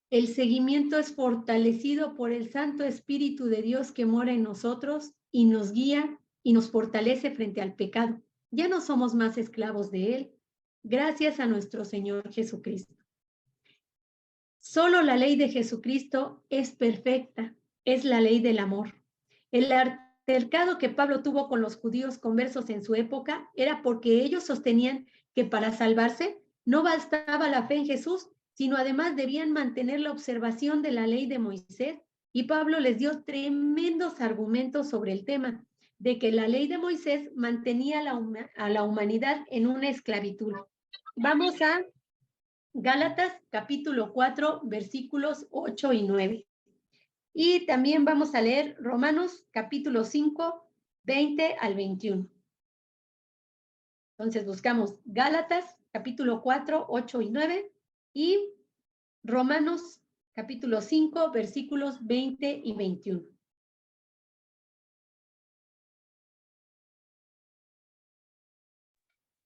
el seguimiento es fortalecido por el Santo Espíritu de Dios que mora en nosotros y nos guía y nos fortalece frente al pecado. Ya no somos más esclavos de él, gracias a nuestro Señor Jesucristo. Solo la ley de Jesucristo es perfecta, es la ley del amor. El altercado que Pablo tuvo con los judíos conversos en su época era porque ellos sostenían que para salvarse no bastaba la fe en Jesús, sino además debían mantener la observación de la ley de Moisés, y Pablo les dio tremendos argumentos sobre el tema de que la ley de Moisés mantenía a la humanidad en una esclavitud. Vamos a Gálatas capítulo 4, versículos 8 y 9. Y también vamos a leer Romanos capítulo 5, 20 al 21. Entonces buscamos Gálatas, capítulo 4, 8 y 9, y Romanos, capítulo 5, versículos 20 y 21.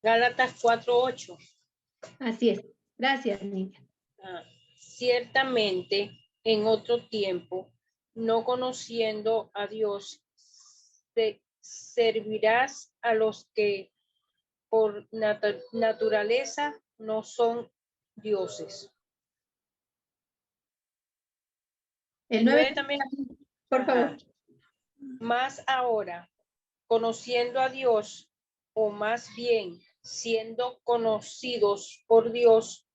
Gálatas 4:8. Así es. Gracias, Nidia. Ciertamente, en otro tiempo, no conociendo a Dios, servirás a los que por naturaleza no son dioses. El El 9 9 también. por Ajá. favor. Más ahora, conociendo a Dios, o más bien siendo conocidos por Dios,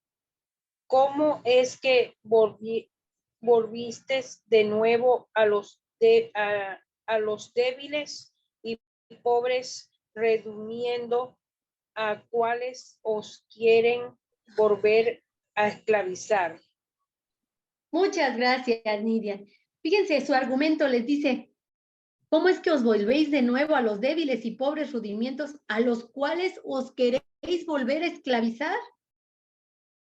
¿cómo es que volviste de nuevo a los débiles y pobres, redimiendo a cuales os quieren volver a esclavizar? Muchas gracias, Nidia. Fíjense, su argumento les dice, ¿cómo es que os volvéis de nuevo a los débiles y pobres rudimientos a los cuales os queréis volver a esclavizar?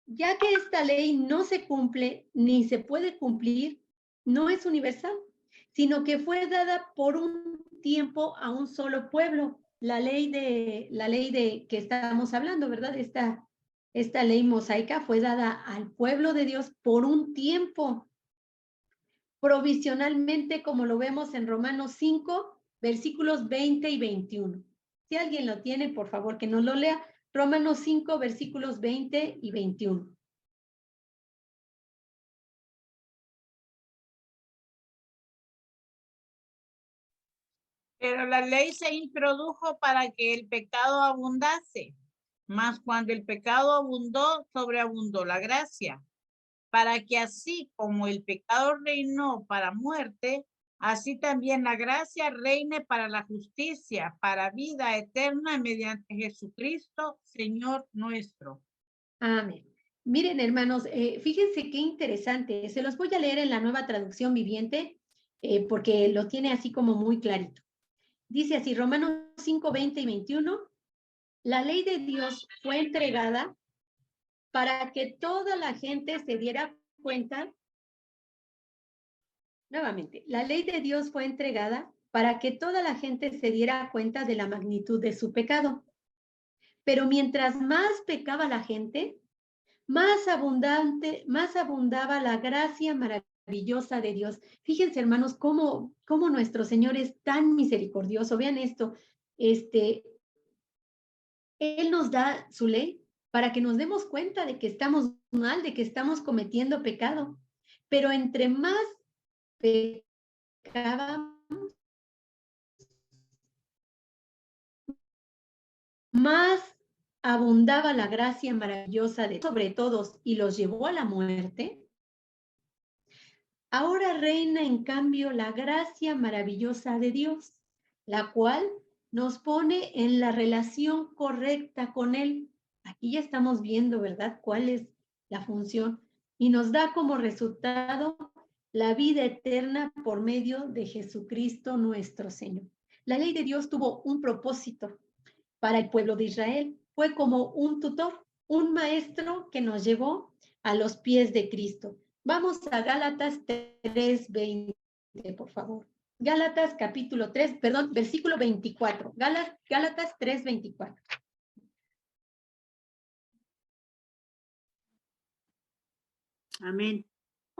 Ya que esta ley no se cumple ni se puede cumplir, no es universal, sino que fue dada por un tiempo a un solo pueblo. La ley de que estamos hablando, ¿verdad? Esta ley mosaica fue dada al pueblo de Dios por un tiempo, provisionalmente, como lo vemos en Romanos 5, versículos 20 y 21. Si alguien lo tiene, por favor, que nos lo lea. Romanos 5, versículos 20 y 21. Pero la ley se introdujo para que el pecado abundase, mas cuando el pecado abundó, sobreabundó la gracia, para que así como el pecado reinó para muerte, así también la gracia reine para la justicia, para vida eterna mediante Jesucristo, Señor nuestro. Amén. Miren, hermanos, fíjense qué interesante. Se los voy a leer en la Nueva Traducción Viviente, porque lo tiene así como muy clarito. Dice así, Romanos 5, 20 y 21, la ley de Dios fue entregada para que toda la gente se diera cuenta. Nuevamente, la ley de Dios fue entregada para que toda la gente se diera cuenta de la magnitud de su pecado. Pero mientras más pecaba la gente, más abundaba la gracia maravillosa de Dios. Fíjense, hermanos, cómo nuestro Señor es tan misericordioso. Vean esto, Él nos da su ley para que nos demos cuenta de que estamos mal, de que estamos cometiendo pecado. Pero entre más pecábamos, más abundaba la gracia maravillosa de sobre todos y los llevó a la muerte. Ahora reina en cambio la gracia maravillosa de Dios, la cual nos pone en la relación correcta con Él. Aquí ya estamos viendo, ¿verdad?, cuál es la función y nos da como resultado la vida eterna por medio de Jesucristo nuestro Señor. La ley de Dios tuvo un propósito para el pueblo de Israel. Fue como un tutor, un maestro que nos llevó a los pies de Cristo. Vamos a Gálatas 3:20, por favor. Gálatas capítulo 3, perdón, versículo 24. Gálatas 3:24. Amén.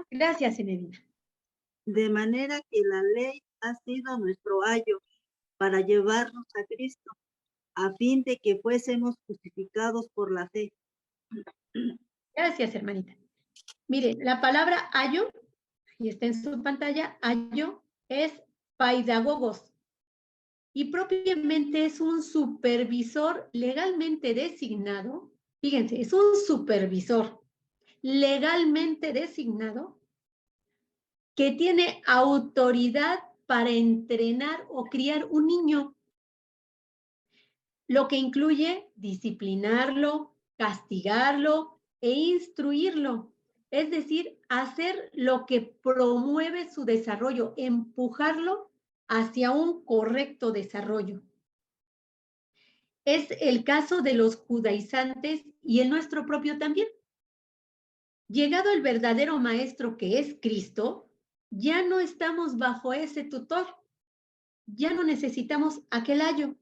Gracias, Enedina. De manera que la ley ha sido nuestro ayo para llevarnos a Cristo, a fin de que fuésemos justificados por la fe. Gracias, hermanita. Mire, la palabra ayo, y está en su pantalla, ayo es paidagogos, y propiamente es un supervisor legalmente designado. Fíjense, es un supervisor legalmente designado que tiene autoridad para entrenar o criar un niño, lo que incluye disciplinarlo, castigarlo e instruirlo. Es decir, hacer lo que promueve su desarrollo, empujarlo hacia un correcto desarrollo. Es el caso de los judaizantes y el nuestro propio también. Llegado el verdadero maestro que es Cristo, ya no estamos bajo ese tutor, ya no necesitamos aquel ayo,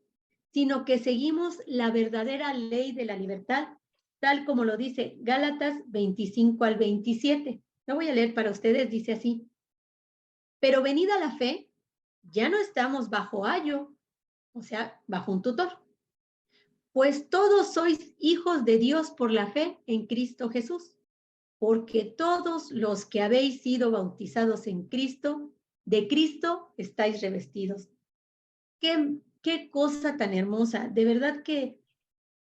sino que seguimos la verdadera ley de la libertad, tal como lo dice Gálatas 25 al 27. Lo voy a leer para ustedes, dice así. Pero venida la fe, ya no estamos bajo ayo, o sea, bajo un tutor. Pues todos sois hijos de Dios por la fe en Cristo Jesús, porque todos los que habéis sido bautizados en Cristo, de Cristo estáis revestidos. Qué cosa tan hermosa. De verdad que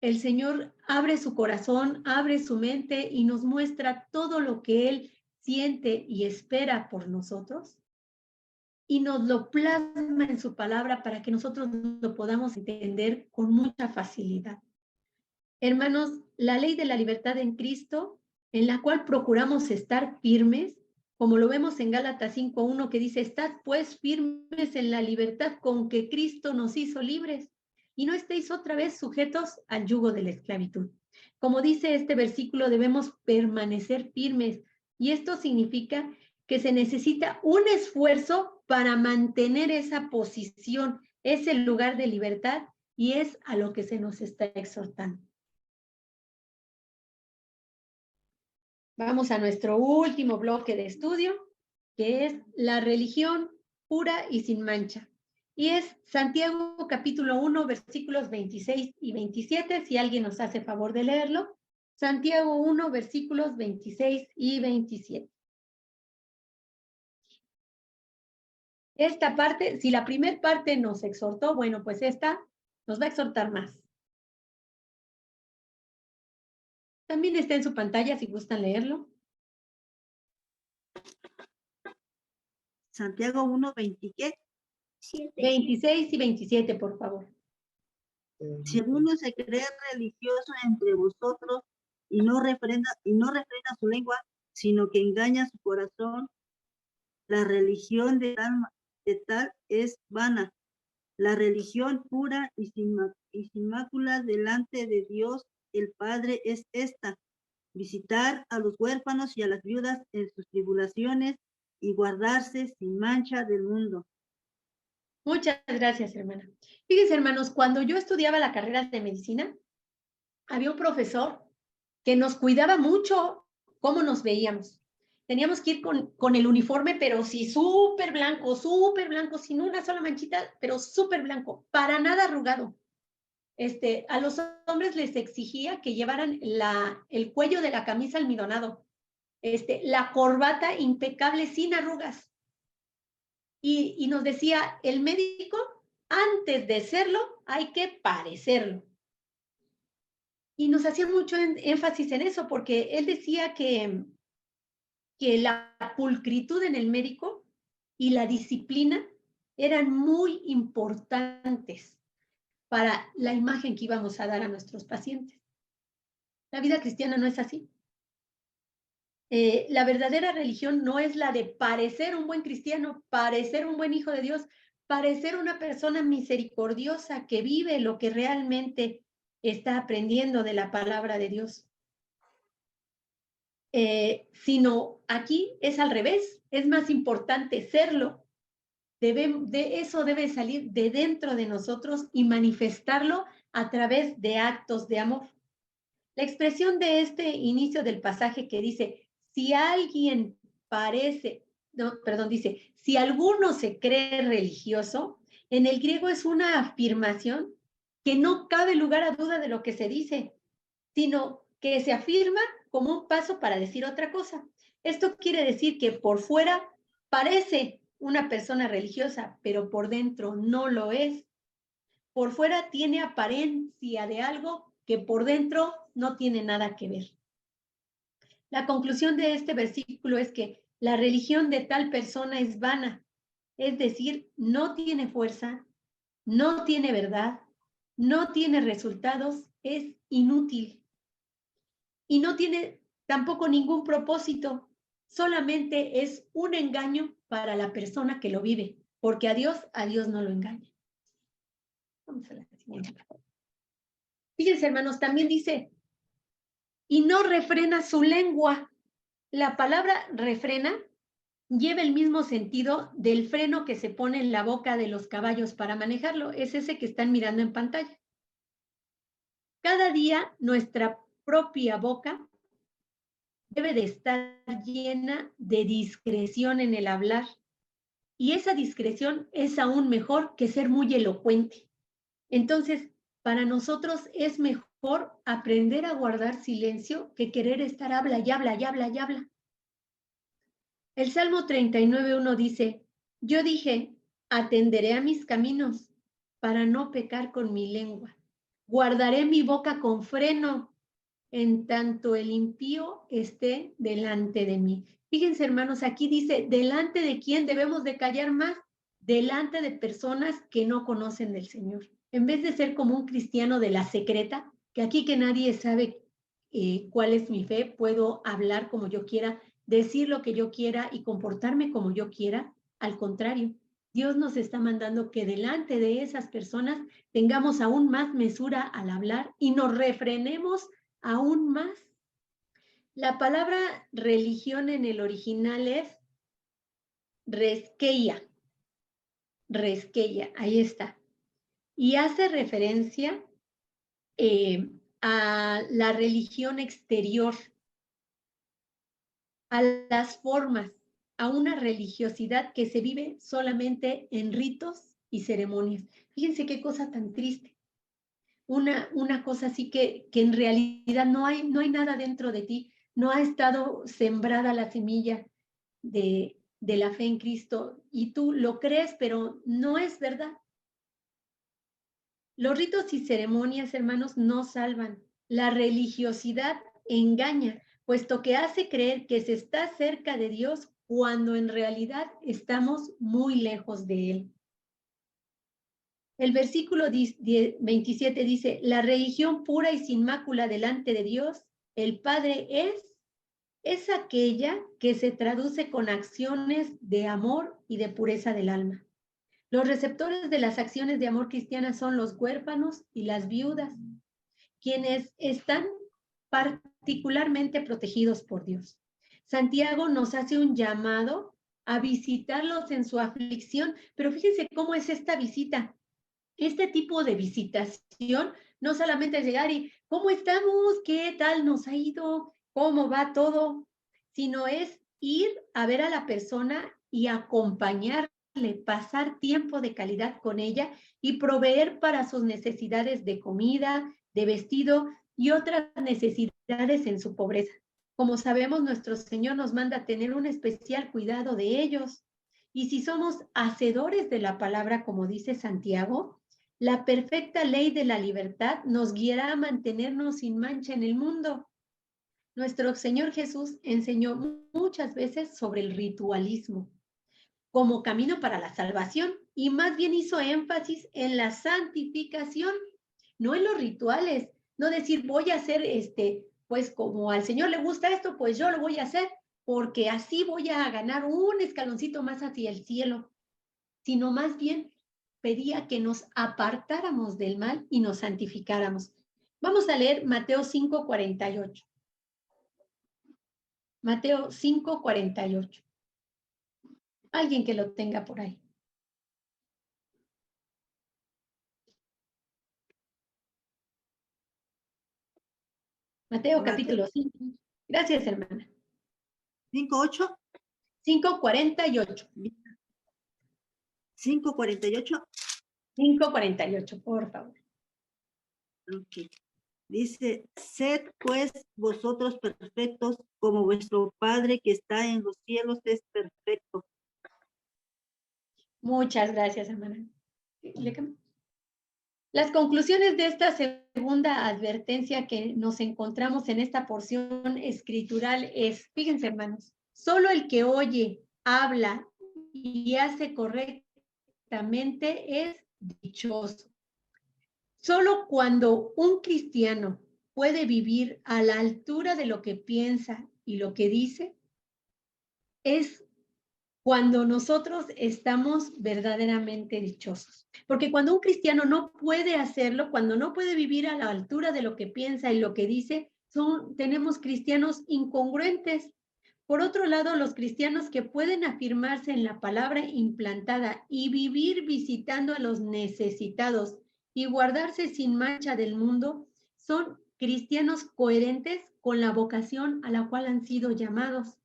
el Señor abre su corazón, abre su mente y nos muestra todo lo que Él siente y espera por nosotros. Y nos lo plasma en su palabra para que nosotros lo podamos entender con mucha facilidad. Hermanos, la ley de la libertad en Cristo, en la cual procuramos estar firmes, como lo vemos en Gálatas 5:1, que dice, estad pues firmes en la libertad con que Cristo nos hizo libres, y no estéis otra vez sujetos al yugo de la esclavitud. Como dice este versículo, debemos permanecer firmes, y esto significa que se necesita un esfuerzo para mantener esa posición, ese lugar de libertad, y es a lo que se nos está exhortando. Vamos a nuestro último bloque de estudio, que es la religión pura y sin mancha. Y es Santiago capítulo 1, versículos 26 y 27, si alguien nos hace favor de leerlo. Santiago 1, versículos 26 y 27. Esta parte, si la primera parte nos exhortó, bueno, pues esta nos va a exhortar más. También está en su pantalla si gustan leerlo. Santiago 1, 20, ¿qué? 26 y 27, por favor. Si alguno se cree religioso entre vosotros y no refrena su lengua, sino que engaña su corazón, la religión de tal es vana. La religión pura y sin mácula delante de Dios el Padre es esta: visitar a los huérfanos y a las viudas en sus tribulaciones y guardarse sin mancha del mundo. Muchas gracias, hermana. Fíjense, hermanos, cuando yo estudiaba la carrera de medicina, había un profesor que nos cuidaba mucho cómo nos veíamos. Teníamos que ir con el uniforme, pero sí súper blanco, sin una sola manchita, pero súper blanco, para nada arrugado. A los hombres les exigía que llevaran el cuello de la camisa almidonado, la corbata impecable, sin arrugas. Y nos decía, el médico, antes de serlo, hay que parecerlo. Y nos hacía mucho énfasis en eso, porque él decía que la pulcritud en el médico y la disciplina eran muy importantes para la imagen que íbamos a dar a nuestros pacientes. La vida cristiana no es así. La verdadera religión no es la de parecer un buen cristiano, parecer un buen hijo de Dios, parecer una persona misericordiosa que vive lo que realmente está aprendiendo de la palabra de Dios. Sino aquí es al revés, es más importante serlo. Eso debe salir de dentro de nosotros y manifestarlo a través de actos de amor. La expresión de este inicio del pasaje que dice, si alguien dice, si alguno se cree religioso, en el griego es una afirmación que no cabe lugar a duda de lo que se dice, sino que se afirma como un paso para decir otra cosa. Esto quiere decir que por fuera parece una persona religiosa, pero por dentro no lo es. Por fuera tiene apariencia de algo que por dentro no tiene nada que ver. La conclusión de este versículo es que la religión de tal persona es vana, es decir, no tiene fuerza, no tiene verdad, no tiene resultados, es inútil. Y no tiene tampoco ningún propósito, solamente es un engaño para la persona que lo vive, porque a Dios no lo engaña. Vamos a la siguiente. Fíjense, hermanos, también dice, y no refrena su lengua. La palabra refrena lleva el mismo sentido del freno que se pone en la boca de los caballos para manejarlo. Es ese que están mirando en pantalla. Cada día nuestra propia boca debe de estar llena de discreción en el hablar. Y esa discreción es aún mejor que ser muy elocuente. Entonces, para nosotros es mejor aprender a guardar silencio que querer estar habla y habla y habla y habla. El Salmo 39:1 dice, yo dije, atenderé a mis caminos para no pecar con mi lengua. Guardaré mi boca con freno en tanto el impío esté delante de mí. Fíjense, hermanos, aquí dice, ¿delante de quién debemos de callar más? Delante de personas que no conocen del Señor. En vez de ser como un cristiano de la secreta, que aquí que nadie sabe cuál es mi fe, puedo hablar como yo quiera, decir lo que yo quiera y comportarme como yo quiera. Al contrario, Dios nos está mandando que delante de esas personas tengamos aún más mesura al hablar y nos refrenemos aún más. La palabra religión en el original es reskeia, ahí está. Y hace referencia a la religión exterior, a las formas, a una religiosidad que se vive solamente en ritos y ceremonias. Fíjense qué cosa tan triste. Una cosa así que en realidad no hay nada dentro de ti, no ha estado sembrada la semilla de la fe en Cristo y tú lo crees, pero no es verdad. Los ritos y ceremonias, hermanos, no salvan. La religiosidad engaña, puesto que hace creer que se está cerca de Dios cuando en realidad estamos muy lejos de Él. El versículo 27 dice, la religión pura y sin mácula delante de Dios, el Padre es aquella que se traduce con acciones de amor y de pureza del alma. Los receptores de las acciones de amor cristianas son los huérfanos y las viudas, quienes están particularmente protegidos por Dios. Santiago nos hace un llamado a visitarlos en su aflicción, pero fíjense cómo es esta visita. Este tipo de visitación no solamente es llegar y ¿cómo estamos? ¿Qué tal nos ha ido? ¿Cómo va todo? Sino es ir a ver a la persona y acompañarle, pasar tiempo de calidad con ella y proveer para sus necesidades de comida, de vestido y otras necesidades en su pobreza. Como sabemos, nuestro Señor nos manda tener un especial cuidado de ellos. Y si somos hacedores de la palabra, como dice Santiago, la perfecta ley de la libertad nos guiará a mantenernos sin mancha en el mundo. Nuestro Señor Jesús enseñó muchas veces sobre el ritualismo como camino para la salvación y más bien hizo énfasis en la santificación, no en los rituales, no decir voy a hacer pues como al Señor le gusta esto, pues yo lo voy a hacer porque así voy a ganar un escaloncito más hacia el cielo, sino más bien pedía que nos apartáramos del mal y nos santificáramos. Vamos a leer Mateo 5:48. Mateo 5:48. Alguien que lo tenga por ahí. Mateo capítulo 5. Gracias, hermana. 5:8. 5:48. 5:48. 5:48, por favor. Ok. Dice, sed pues vosotros perfectos como vuestro Padre que está en los cielos es perfecto. Muchas gracias, hermana. Las conclusiones de esta segunda advertencia que nos encontramos en esta porción escritural es, fíjense, hermanos, solo el que oye, habla y hace correctamente es dichoso. Solo cuando un cristiano puede vivir a la altura de lo que piensa y lo que dice, es cuando nosotros estamos verdaderamente dichosos. Porque cuando un cristiano no puede hacerlo, cuando no puede vivir a la altura de lo que piensa y lo que dice, tenemos cristianos incongruentes. Por otro lado, los cristianos que pueden afirmarse en la palabra implantada y vivir visitando a los necesitados y guardarse sin mancha del mundo, son cristianos coherentes con la vocación a la cual han sido llamados.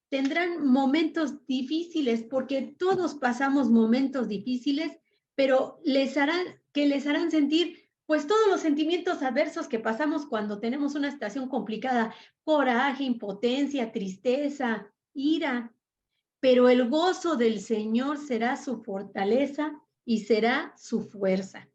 Tendrán momentos difíciles, porque todos pasamos momentos difíciles, pero les harán sentir pues todos los sentimientos adversos que pasamos cuando tenemos una situación complicada: coraje, impotencia, tristeza, ira. Pero el gozo del Señor será su fortaleza y será su fuerza.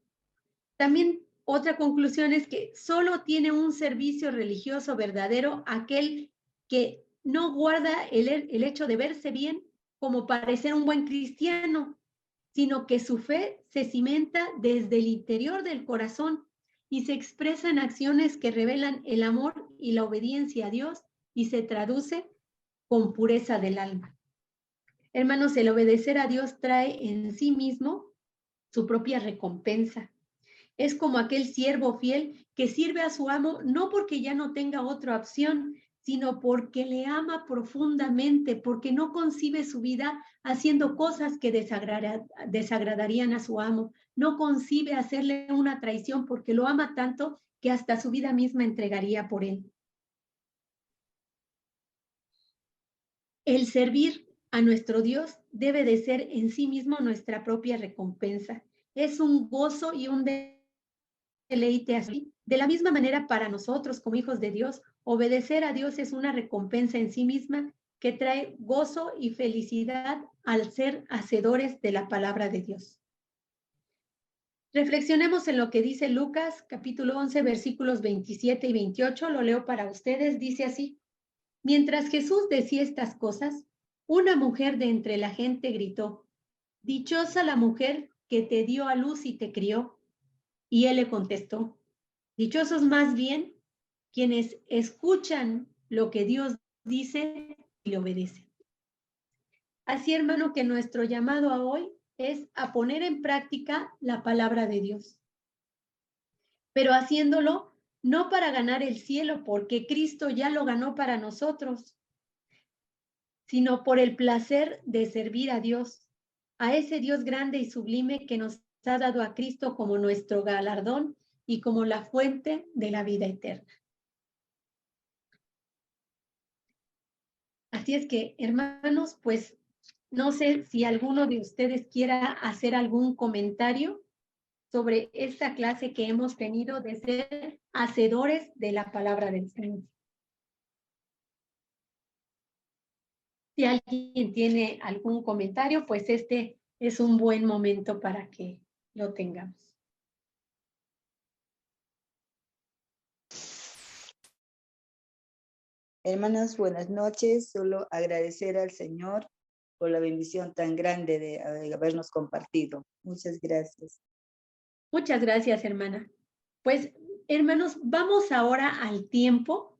También otra conclusión es que solo tiene un servicio religioso verdadero aquel que no guarda el hecho de verse bien como parecer un buen cristiano, sino que su fe se cimenta desde el interior del corazón y se expresa en acciones que revelan el amor y la obediencia a Dios y se traduce con pureza del alma. Hermanos, el obedecer a Dios trae en sí mismo su propia recompensa. Es como aquel siervo fiel que sirve a su amo no porque ya no tenga otra opción, sino porque le ama profundamente, porque no concibe su vida haciendo cosas que desagradarían a su amo. No concibe hacerle una traición porque lo ama tanto que hasta su vida misma entregaría por él. El servir a nuestro Dios debe de ser en sí mismo nuestra propia recompensa. Es un gozo y un deleite así. De la misma manera, para nosotros como hijos de Dios, obedecer a Dios es una recompensa en sí misma que trae gozo y felicidad al ser hacedores de la palabra de Dios. Reflexionemos en lo que dice Lucas, capítulo 11, versículos 27 y 28. Lo leo para ustedes. Dice así: mientras Jesús decía estas cosas, una mujer de entre la gente gritó: dichosa la mujer que te dio a luz y te crió. Y él le contestó: dichosos más bien quienes escuchan lo que Dios dice y le obedecen. Así, hermano, que nuestro llamado a hoy es a poner en práctica la palabra de Dios, pero haciéndolo no para ganar el cielo, porque Cristo ya lo ganó para nosotros, sino por el placer de servir a Dios, a ese Dios grande y sublime que nos ha dado a Cristo como nuestro galardón y como la fuente de la vida eterna. Así es que, hermanos, pues no sé si alguno de ustedes quiera hacer algún comentario sobre esta clase que hemos tenido de ser hacedores de la palabra del Señor. Si alguien tiene algún comentario, pues este es un buen momento para que lo tengamos. Hermanas, buenas noches. Solo agradecer al Señor por la bendición tan grande de habernos compartido. Muchas gracias. Muchas gracias, hermana. Pues, hermanos, vamos ahora al tiempo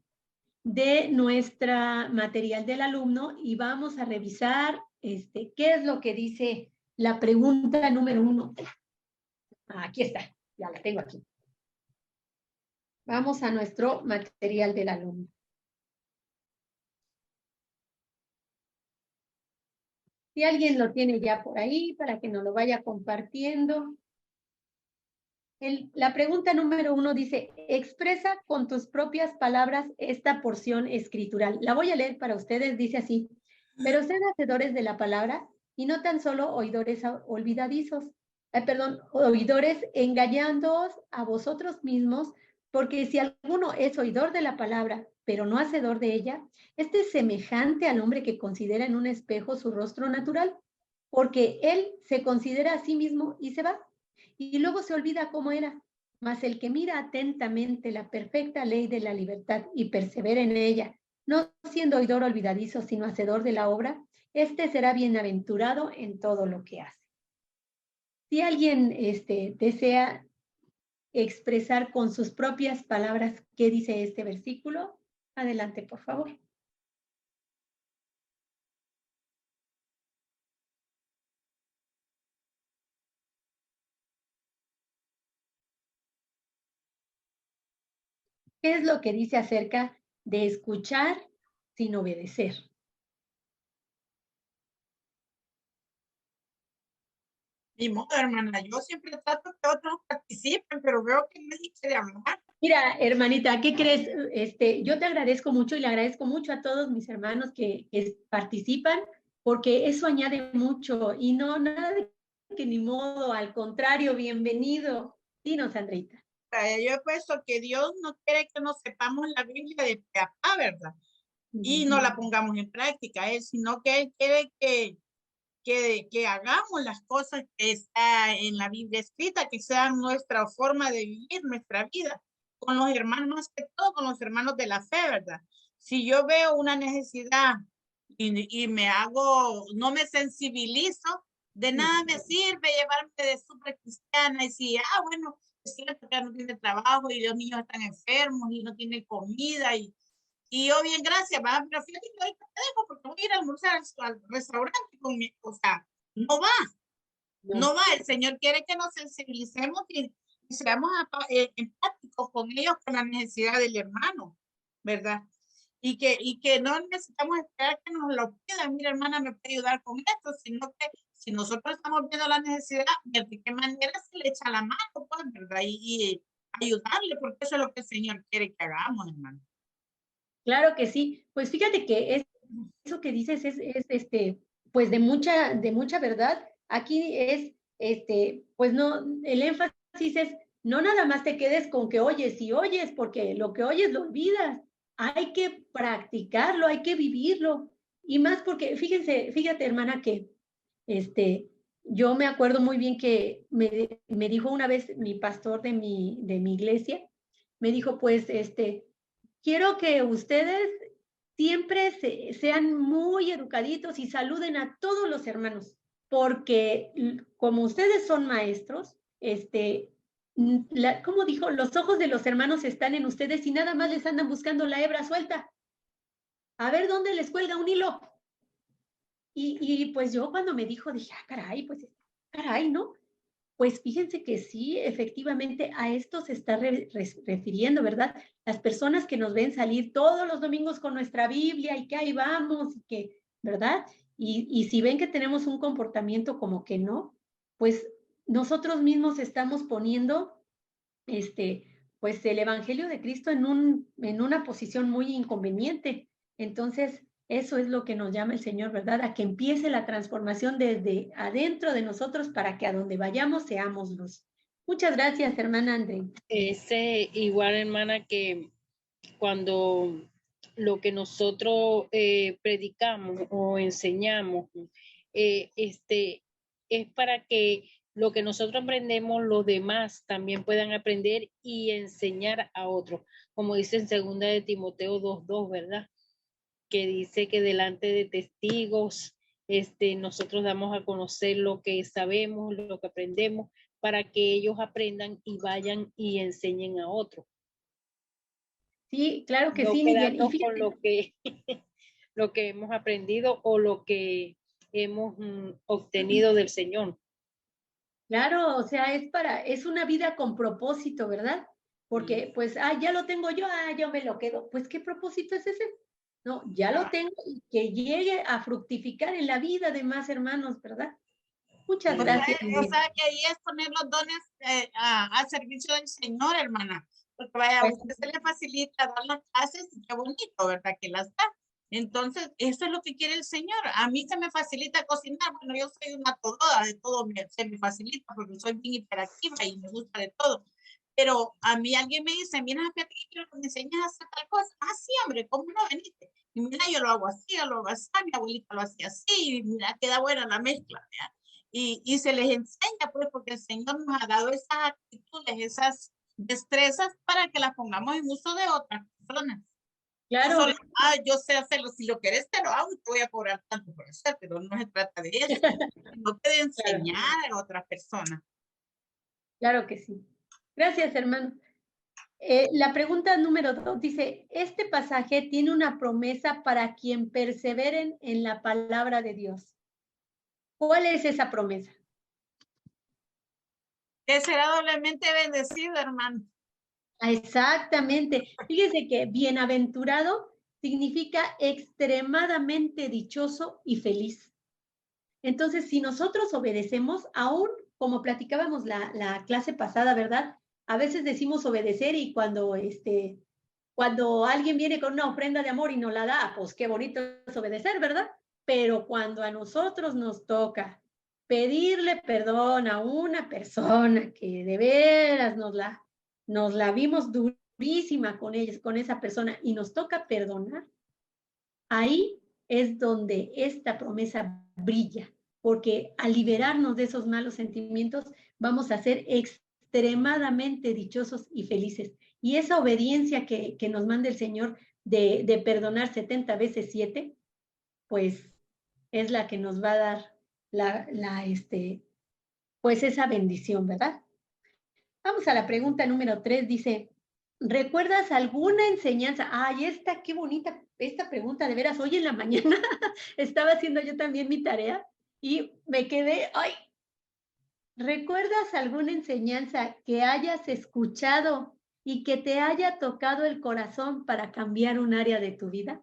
de nuestra material del alumno y vamos a revisar qué es lo que dice la pregunta número 1. Aquí está, ya la tengo aquí. Vamos a nuestro material del alumno. Si alguien lo tiene ya por ahí, para que nos lo vaya compartiendo. La pregunta número 1 dice: expresa con tus propias palabras esta porción escritural. La voy a leer para ustedes, dice así: pero sed hacedores de la palabra y no tan solo oidores olvidadizos, oidores engañándoos a vosotros mismos, porque si alguno es oidor de la palabra, pero no hacedor de ella, este es semejante al hombre que considera en un espejo su rostro natural, porque él se considera a sí mismo y se va, y luego se olvida cómo era. Mas el que mira atentamente la perfecta ley de la libertad y persevera en ella, no siendo oidor olvidadizo, sino hacedor de la obra, este será bienaventurado en todo lo que hace. Si alguien desea expresar con sus propias palabras qué dice este versículo, adelante, por favor. ¿Qué es lo que dice acerca de escuchar sin obedecer? Ni modo, hermana, yo siempre trato que otros participen, pero veo que nadie quiere hablar. Mira, hermanita, ¿qué crees? Yo te agradezco mucho y le agradezco mucho a todos mis hermanos que participan, porque eso añade mucho y no nada de que ni modo, al contrario, bienvenido. Dinos, Andreita. Yo he puesto que Dios no quiere que nos sepamos la Biblia de pe a pa, ¿verdad? Y no la pongamos en práctica, sino que Él quiere que hagamos las cosas que está en la Biblia escrita, que sean nuestra forma de vivir nuestra vida, con los hermanos, más que todo con los hermanos de la fe, ¿verdad? Si yo veo una necesidad y no me sensibilizo, de nada me sirve llevarme de súper cristiana y decir, bueno, es cierto que no tiene trabajo y los niños están enfermos y no tienen comida y yo bien, gracias, va, pero fíjate que ahorita te dejo porque voy a ir a almorzar al restaurante con mi, o sea, no va, el Señor quiere que nos sensibilicemos y seamos empáticos con ellos, con la necesidad del hermano, ¿verdad? Y que no necesitamos esperar que nos lo pidan, mira hermana, me puede ayudar con esto, sino que si nosotros estamos viendo la necesidad, de qué manera se le echa la mano, pues, ¿verdad? Y ayudarle, porque eso es lo que el Señor quiere que hagamos, hermano. Claro que sí. Pues fíjate que eso que dices es pues de mucha verdad. Aquí es, pues no, el énfasis es, no nada más te quedes con que oyes y oyes, porque lo que oyes lo olvidas. Hay que practicarlo, hay que vivirlo. Y más porque, fíjate, hermana, que yo me acuerdo muy bien que me dijo una vez mi pastor de mi iglesia, me dijo, pues, quiero que ustedes siempre sean muy educaditos y saluden a todos los hermanos, porque como ustedes son maestros, como dijo, los ojos de los hermanos están en ustedes y nada más les andan buscando la hebra suelta. A ver dónde les cuelga un hilo. Y pues yo cuando me dijo, dije, caray, pues, caray, ¿no? Pues fíjense que sí, efectivamente a esto se está refiriendo, ¿verdad? Las personas que nos ven salir todos los domingos con nuestra Biblia y que ahí vamos, y que, ¿verdad? Y si ven que tenemos un comportamiento como que no, pues nosotros mismos estamos poniendo, pues el Evangelio de Cristo en una posición muy inconveniente. Entonces, eso es lo que nos llama el Señor, ¿verdad? A que empiece la transformación desde adentro de nosotros para que a donde vayamos seamos luz. Muchas gracias, hermana André. Igual, hermana, que cuando lo que nosotros predicamos o enseñamos, es para que lo que nosotros aprendemos, los demás también puedan aprender y enseñar a otros. Como dice en 2 de Timoteo 2:2, ¿verdad? Que dice que delante de testigos, nosotros damos a conocer lo que sabemos, lo que aprendemos, para que ellos aprendan y vayan y enseñen a otros. Sí, claro que No sí, Miguel. Y con lo que hemos aprendido o lo que hemos obtenido del Señor. Claro, o sea, es una vida con propósito, ¿verdad? Porque, pues, ya lo tengo yo, yo me lo quedo. Pues, ¿qué propósito es ese? No, ya lo tengo y que llegue a fructificar en la vida de más hermanos, ¿verdad? Muchas gracias. O sea, que ahí es poner los dones al servicio del Señor, hermana. Porque vaya, a usted se le facilita dar las clases y qué bonito, ¿verdad? Que las da. Entonces, eso es lo que quiere el Señor. A mí se me facilita cocinar. Bueno, yo soy una todóloga, de todo se me facilita porque soy bien hiperactiva y me gusta de todo. Pero a mí alguien me dice, mira, fíjate que quiero que me enseñes a hacer tal cosa. Ah, sí, hombre, ¿cómo no veniste? Y mira, yo lo hago así, mi abuelita lo hacía así, y mira, queda buena la mezcla, ¿verdad? Y se les enseña, pues, porque el Señor nos ha dado esas actitudes, esas destrezas para que las pongamos en uso de otras personas. Claro. No solo, yo sé hacerlo, si lo querés te lo hago y te voy a cobrar tanto por eso, pero no se trata de eso, sino que de enseñar a otras personas. Claro que sí. Gracias, hermano. La pregunta número 2 dice, este pasaje tiene una promesa para quien perseveren en la palabra de Dios. ¿Cuál es esa promesa? Que será doblemente bendecido, hermano. Exactamente. Fíjese que bienaventurado significa extremadamente dichoso y feliz. Entonces, si nosotros obedecemos, aún como platicábamos la clase pasada, ¿verdad? A veces decimos obedecer y cuando alguien viene con una ofrenda de amor y nos la da, pues qué bonito es obedecer, ¿verdad? Pero cuando a nosotros nos toca pedirle perdón a una persona que de veras nos la vimos durísima con ellos, con esa persona, y nos toca perdonar, ahí es donde esta promesa brilla, porque al liberarnos de esos malos sentimientos, vamos a ser extremadamente dichosos y felices. Y esa obediencia que nos manda el Señor de perdonar 70 veces 7, pues es la que nos va a dar pues esa bendición, ¿verdad? Vamos a la pregunta número 3, dice, ¿recuerdas alguna enseñanza? Ay, qué bonita esta pregunta, de veras, hoy en la mañana estaba haciendo yo también mi tarea y me quedé, ay, ¿recuerdas alguna enseñanza que hayas escuchado y que te haya tocado el corazón para cambiar un área de tu vida?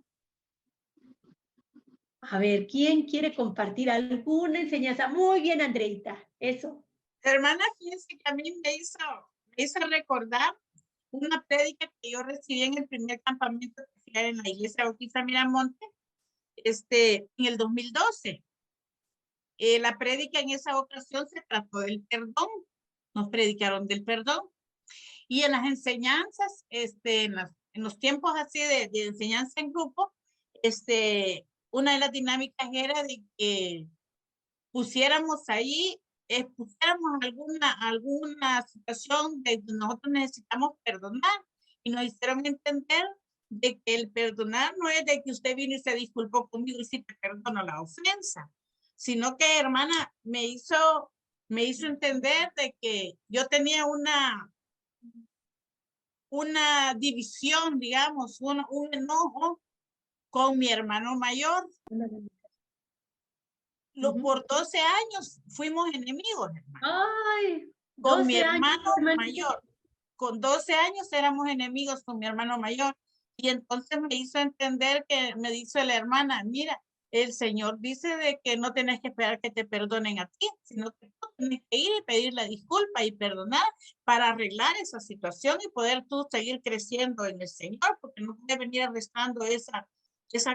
A ver, ¿quién quiere compartir alguna enseñanza? Muy bien, Andreita, eso. Hermana, fíjense que a mí me hizo recordar una prédica que yo recibí en el primer campamento que fui en la iglesia Bautista Miramonte, en el 2012. La prédica en esa ocasión se trató del perdón. Nos predicaron del perdón. Y en las enseñanzas, en los tiempos así de enseñanza en grupo, una de las dinámicas era de que pusiéramos ahí, pusiéramos alguna situación de que nosotros necesitamos perdonar, y nos hicieron entender de que el perdonar no es de que usted vino y se disculpó conmigo y sí te perdono la ofensa, sino que, hermana, me hizo entender de que yo tenía una división, digamos, un enojo con mi hermano mayor. Por 12 años fuimos enemigos, hermano. Ay, Con mi 12 años, hermano hermanita. mayor. Con 12 años éramos enemigos con mi hermano mayor. Y entonces me hizo entender que me dice la hermana, mira, el Señor dice de que no tenés que esperar que te perdonen a ti, sino que tú tienes que ir y pedir la disculpa y perdonar para arreglar esa situación y poder tú seguir creciendo en el Señor, porque no puedes venir arrastrando esa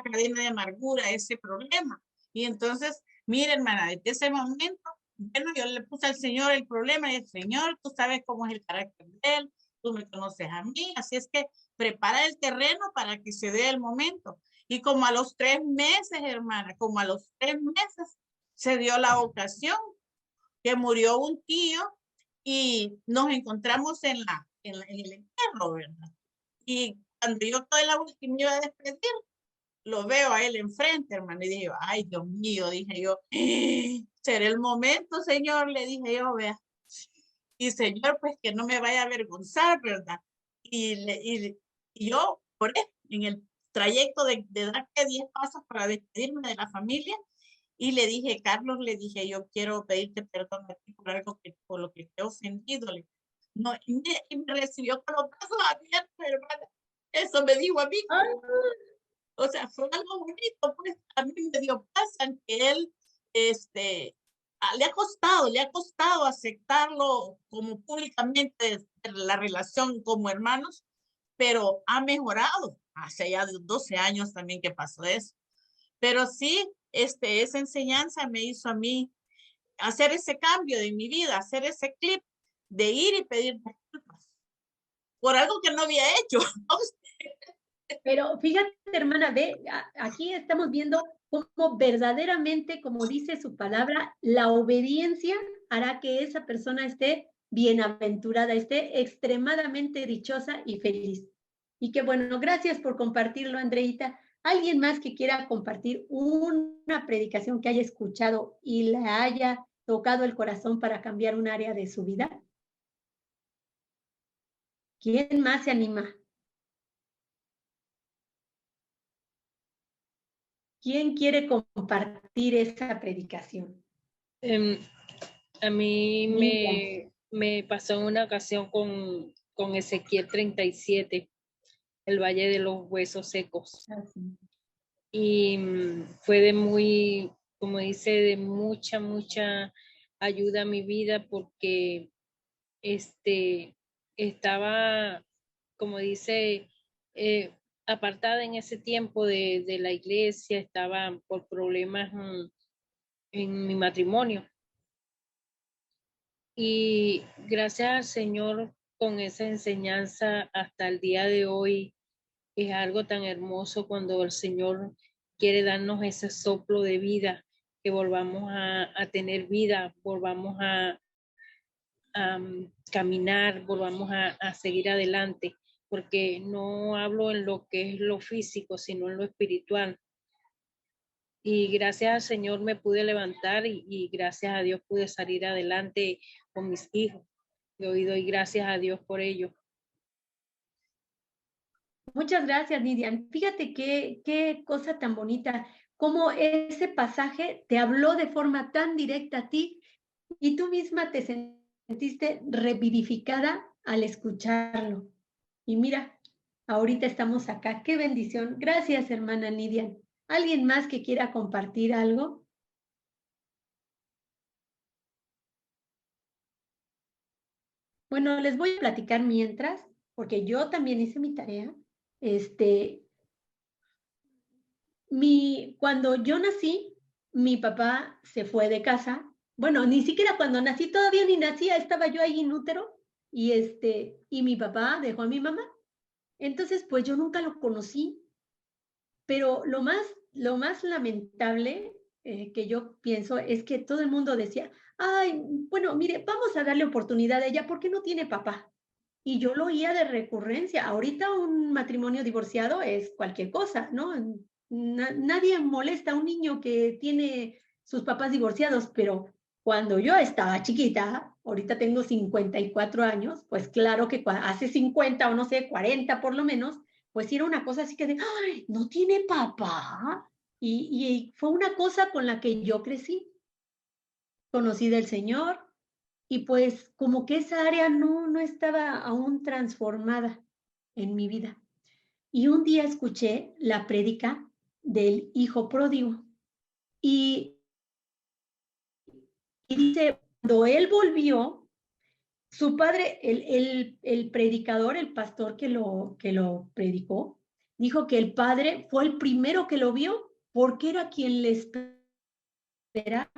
cadena de amargura, ese problema. Y entonces, mira, hermana, desde ese momento, bueno, yo le puse al Señor el problema y el Señor, tú sabes cómo es el carácter de él, tú me conoces a mí, así es que prepara el terreno para que se dé el momento. Y como a los 3 meses, hermana, como a los 3 meses, se dio la ocasión que murió un tío y nos encontramos en el entierro, ¿verdad? Y cuando yo toda la última iba a despedir, lo veo a él enfrente, hermano, y dije, ay, Dios mío, dije yo, será el momento, Señor, le dije yo, vea. Y Señor, pues que no me vaya a avergonzar, ¿verdad? Y yo, por eso, en el trayecto de dar 10 pasos para despedirme de la familia, y le dije, Carlos, le dije, yo quiero pedirte perdón a ti por lo que te he ofendido. No, y me recibió con los brazos abiertos, hermana. Eso me dijo a mí. Ay. O sea, fue algo bonito, pues a mí me dio paz en que él, le ha costado aceptarlo como públicamente la relación como hermanos, pero ha mejorado. Hace ya 12 años también que pasó eso. Pero sí, esa enseñanza me hizo a mí hacer ese cambio de mi vida, hacer ese clip de ir y pedir disculpas por algo que no había hecho. Pero fíjate, hermana, ve, aquí estamos viendo cómo verdaderamente, como dice su palabra, la obediencia hará que esa persona esté bienaventurada, esté extremadamente dichosa y feliz. Y que bueno, gracias por compartirlo, Andreita. ¿Alguien más que quiera compartir una predicación que haya escuchado y le haya tocado el corazón para cambiar un área de su vida? ¿Quién más se anima? ¿Quién quiere compartir esa predicación? A mí Miriam. me pasó en una ocasión con con Ezequiel 37, el Valle de los Huesos Secos. Y fue de muy, como dice, de mucha ayuda a mi vida porque estaba, como dice, apartada en ese tiempo de la iglesia, estaba por problemas en mi matrimonio. Y gracias al Señor, con esa enseñanza hasta el día de hoy, es algo tan hermoso cuando el Señor quiere darnos ese soplo de vida, que volvamos a tener vida, volvamos a caminar, volvamos a seguir adelante, porque no hablo en lo que es lo físico, sino en lo espiritual. Y gracias al Señor me pude levantar y gracias a Dios pude salir adelante con mis hijos. Y hoy doy gracias a Dios por ello. Muchas gracias, Nidian. Fíjate qué cosa tan bonita, cómo ese pasaje te habló de forma tan directa a ti y tú misma te sentiste revivificada al escucharlo. Y mira, ahorita estamos acá. Qué bendición. Gracias, hermana Nidian. ¿Alguien más que quiera compartir algo? Bueno, les voy a platicar mientras, porque yo también hice mi tarea. Cuando yo nací, mi papá se fue de casa. Bueno, ni siquiera cuando nací, todavía ni nacía, estaba yo ahí en útero y mi papá dejó a mi mamá. Entonces, pues yo nunca lo conocí, pero lo más lamentable que yo pienso es que todo el mundo decía, ay, bueno, mire, vamos a darle oportunidad a ella porque no tiene papá. Y yo lo oía de recurrencia. Ahorita un matrimonio divorciado es cualquier cosa, ¿no? Nadie molesta a un niño que tiene sus papás divorciados, pero cuando yo estaba chiquita, ahorita tengo 54 años, pues claro que hace 50 o no sé, 40 por lo menos, pues era una cosa así que de, ¡ay, no tiene papá! Y fue una cosa con la que yo crecí. Conocí del Señor y pues como que esa área no estaba aún transformada en mi vida. Y un día escuché la prédica del hijo pródigo y dice, cuando él volvió, su padre, el predicador, el pastor que lo predicó, dijo que el padre fue el primero que lo vio porque era quien le esperaba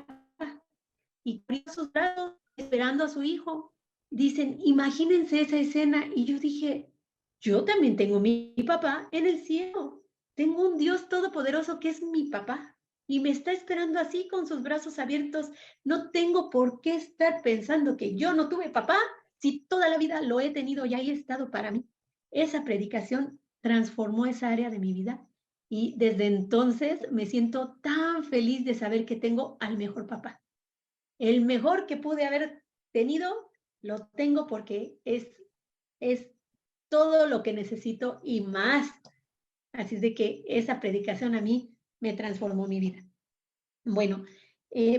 y abrió sus brazos esperando a su hijo. Dicen, imagínense esa escena. Y yo dije, yo también tengo mi papá en el cielo. Tengo un Dios todopoderoso que es mi papá y me está esperando así con sus brazos abiertos. No tengo por qué estar pensando que yo no tuve papá si toda la vida lo he tenido y ahí he estado para mí. Esa predicación transformó esa área de mi vida y desde entonces me siento tan feliz de saber que tengo al mejor papá. El mejor que pude haber tenido, lo tengo porque es todo lo que necesito y más. Así es de que esa predicación a mí me transformó mi vida. Bueno,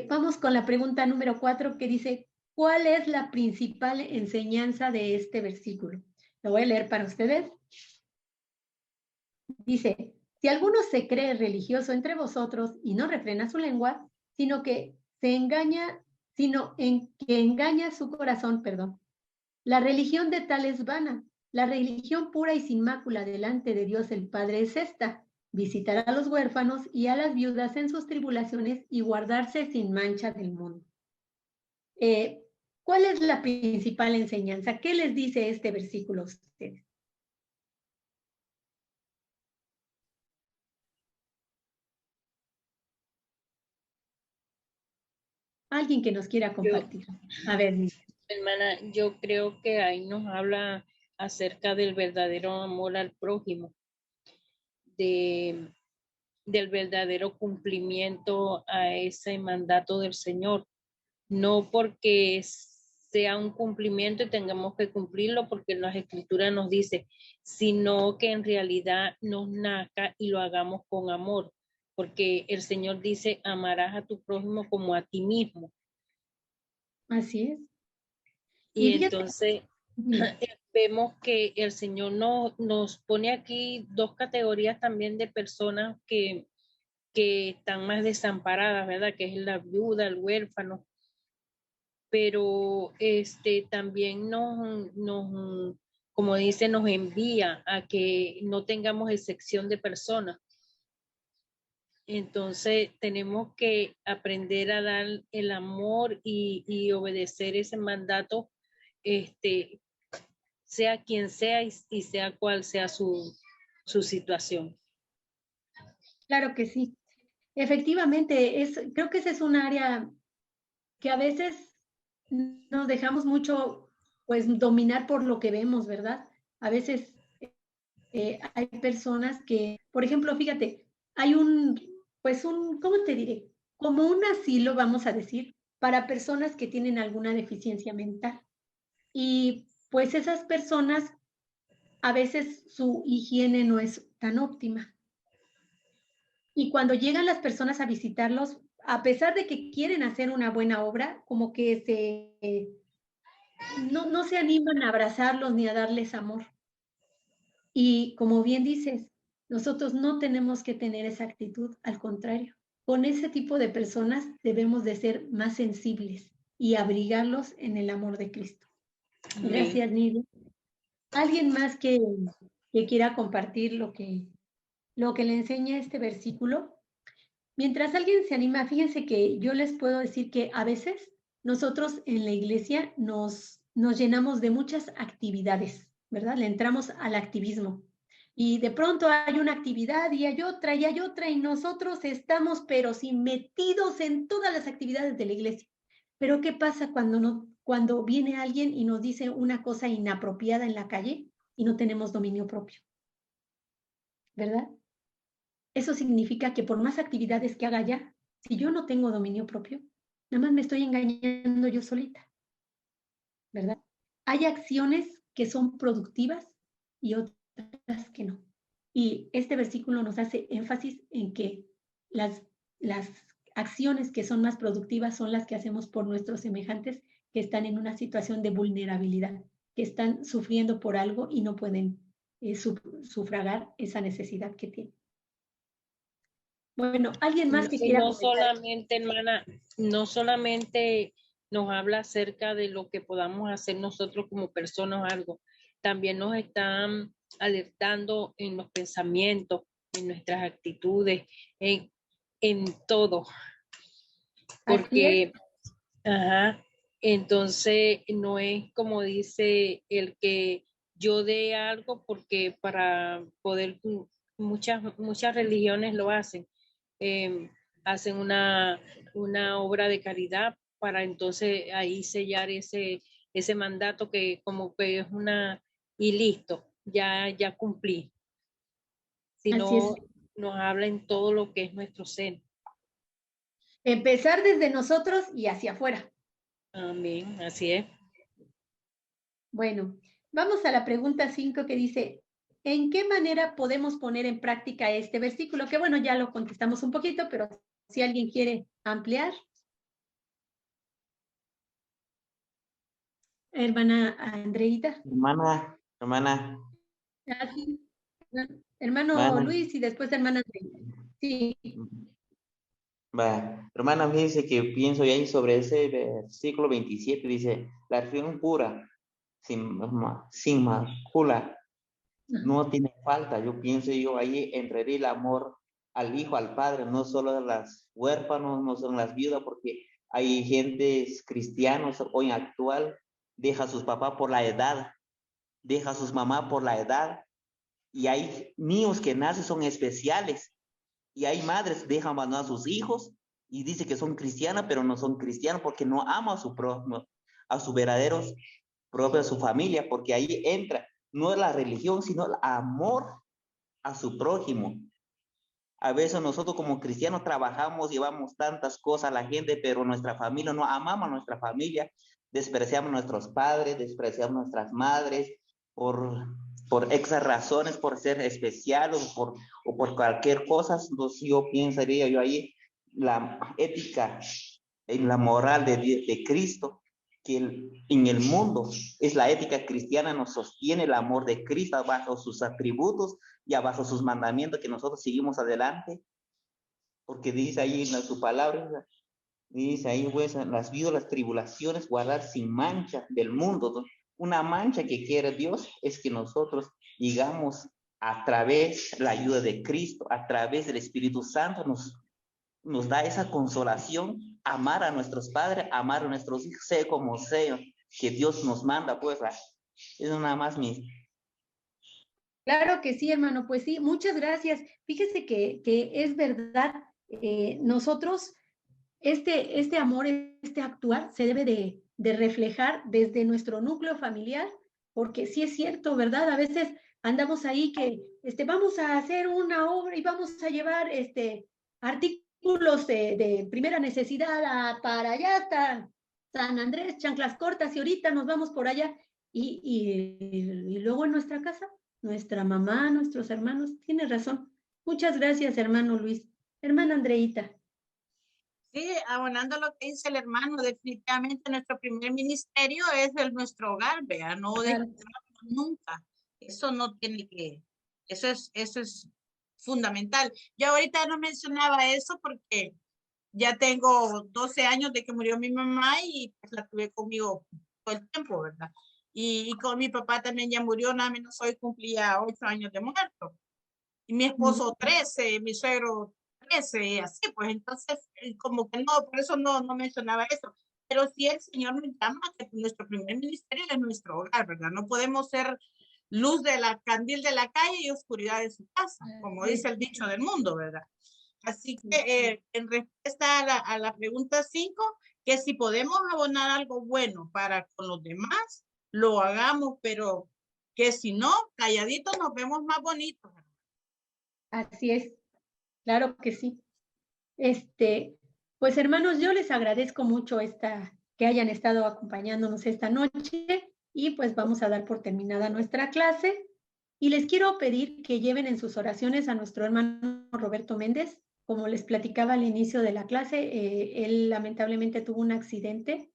vamos con la pregunta número 4 que dice, ¿cuál es la principal enseñanza de este versículo? Lo voy a leer para ustedes. Dice, si alguno se cree religioso entre vosotros y no refrena su lengua, sino que engaña su corazón, perdón. La religión de tal es vana. La religión pura y sin mácula delante de Dios el Padre es esta: visitar a los huérfanos y a las viudas en sus tribulaciones y guardarse sin mancha del mundo. ¿Cuál es la principal enseñanza? ¿Qué les dice este versículo a ustedes? Alguien que nos quiera compartir. A ver, hermana, yo creo que ahí nos habla acerca del verdadero amor al prójimo, del verdadero cumplimiento a ese mandato del Señor. No porque sea un cumplimiento y tengamos que cumplirlo porque las escrituras nos dice, sino que en realidad nos nazca y lo hagamos con amor, porque el Señor dice, amarás a tu prójimo como a ti mismo. así es. Y entonces Vemos que el Señor nos pone aquí dos categorías también de personas que están más desamparadas, ¿verdad? Que es la viuda, el huérfano. Pero también como dice, nos envía a que no tengamos excepción de personas. Entonces tenemos que aprender a dar el amor y obedecer ese mandato, sea quien sea y sea cual sea su situación. Claro que sí. Efectivamente, creo que ese es un área que a veces nos dejamos mucho, pues, dominar por lo que vemos, ¿verdad? A veces hay personas que, por ejemplo, fíjate, hay ¿cómo te diré? Como un asilo, vamos a decir, para personas que tienen alguna deficiencia mental. Y pues esas personas, a veces su higiene no es tan óptima. Y cuando llegan las personas a visitarlos, a pesar de que quieren hacer una buena obra, como que no se animan a abrazarlos ni a darles amor. Y como bien dices, nosotros no tenemos que tener esa actitud, al contrario. Con ese tipo de personas debemos de ser más sensibles y abrigarlos en el amor de Cristo. Gracias, Nidia. ¿Alguien más que quiera compartir lo que le enseña este versículo? Mientras alguien se anima, fíjense que yo les puedo decir que a veces nosotros en la iglesia nos llenamos de muchas actividades, ¿verdad? Le entramos al activismo. Y de pronto hay una actividad y hay otra y nosotros estamos pero sí metidos en todas las actividades de la iglesia. Pero ¿qué pasa cuando viene alguien y nos dice una cosa inapropiada en la calle y no tenemos dominio propio? ¿Verdad? Eso significa que por más actividades que haga ya, si yo no tengo dominio propio, nada más me estoy engañando yo solita, ¿verdad? Hay acciones que son productivas y otras que no. Y este versículo nos hace énfasis en que las acciones que son más productivas son las que hacemos por nuestros semejantes que están en una situación de vulnerabilidad, que están sufriendo por algo y no pueden sufragar esa necesidad que tienen. Bueno, ¿alguien más que quiera No comentar? solamente, hermana, no solamente nos habla acerca de lo que podamos hacer nosotros como personas o algo, también nos están alertando en los pensamientos, en nuestras actitudes, en todo. Porque, ajá, entonces no es como dice el que yo dé algo porque para poder, muchas religiones lo hacen. Hacen una obra de caridad para entonces ahí sellar ese mandato que como que es y listo, ya cumplí. Sino nos habla en todo lo que es nuestro ser. Empezar desde nosotros y hacia afuera. Amén, así es. Bueno, vamos a la pregunta 5 que dice, ¿en qué manera podemos poner en práctica este versículo? Que bueno, ya lo contestamos un poquito, pero si alguien quiere ampliar. Hermana Andreita. Hermana. Ah, sí. Hermano Hermana. Luis y después hermana Andreita. Sí. Va, hermana, fíjese que pienso ya ahí sobre ese versículo 27, dice, la religión pura, sin mácula, no tiene falta. Yo pienso ahí entraré el amor al hijo, al padre, no solo a las huérfanos, no solo a las viudas, porque hay gentes cristianos hoy actual, deja a sus papás por la edad, deja a sus mamás por la edad, y hay niños que nacen son especiales, y hay madres que dejan abandonar a sus hijos y dice que son cristianas, pero no son cristianos porque no aman a su prójimo, a sus verdaderos propios, a su familia, porque ahí entra no la religión, sino el amor a su prójimo. A veces nosotros como cristianos trabajamos, llevamos tantas cosas a la gente, pero nuestra familia no amamos a nuestra familia, despreciamos a nuestros padres, despreciamos a nuestras madres por esas razones, por ser especial o por cualquier cosa. Entonces yo pensaría ahí la ética y la moral de Cristo que en el mundo es la ética cristiana, nos sostiene el amor de Cristo bajo sus atributos y bajo sus mandamientos que nosotros seguimos adelante, porque dice ahí en su palabra, dice ahí pues, las vidas, las tribulaciones, guardar sin mancha del mundo, ¿no? Una mancha que quiere Dios es que nosotros llegamos a través de la ayuda de Cristo, a través del Espíritu Santo, nos da esa consolación, amar a nuestros padres, amar a nuestros hijos, sea como sea, que Dios nos manda, pues, es nada más mi... Claro que sí, hermano, pues sí, muchas gracias. Fíjese que es verdad, nosotros, este amor, este actuar, se debe de reflejar desde nuestro núcleo familiar, porque sí es cierto, ¿verdad? A veces andamos ahí que vamos a hacer una obra y vamos a llevar artículos de primera necesidad para allá hasta San Andrés, Chanclas Cortas, y ahorita nos vamos por allá. Y luego en nuestra casa, nuestra mamá, nuestros hermanos, tiene razón. Muchas gracias, hermano Luis. Hermana Andreita. Sí, abonando lo que dice el hermano, definitivamente nuestro primer ministerio es nuestro hogar, vea, no Claro. nunca. Eso no tiene que, eso es fundamental. Yo ahorita no mencionaba eso porque ya tengo 12 años de que murió mi mamá y pues la tuve conmigo todo el tiempo, ¿verdad? Y con mi papá también ya murió, nada menos hoy cumplía 8 años de muerto. Y mi esposo 13, mi suegro 13, así, pues entonces, como que no, por eso no mencionaba eso. Pero sí el Señor nos llama que nuestro primer ministerio es nuestro hogar, ¿verdad? No podemos ser luz de la candil de la calle y oscuridad de su casa, como dice el dicho del mundo, ¿verdad? Así que en respuesta a la pregunta 5, que si podemos abonar algo bueno para con los demás, lo hagamos, pero que si no, calladitos nos vemos más bonitos. Así es, claro que sí. Pues hermanos, yo les agradezco mucho que hayan estado acompañándonos esta noche y pues vamos a dar por terminada nuestra clase y les quiero pedir que lleven en sus oraciones a nuestro hermano Roberto Méndez. Como les platicaba al inicio de la clase, él lamentablemente tuvo un accidente.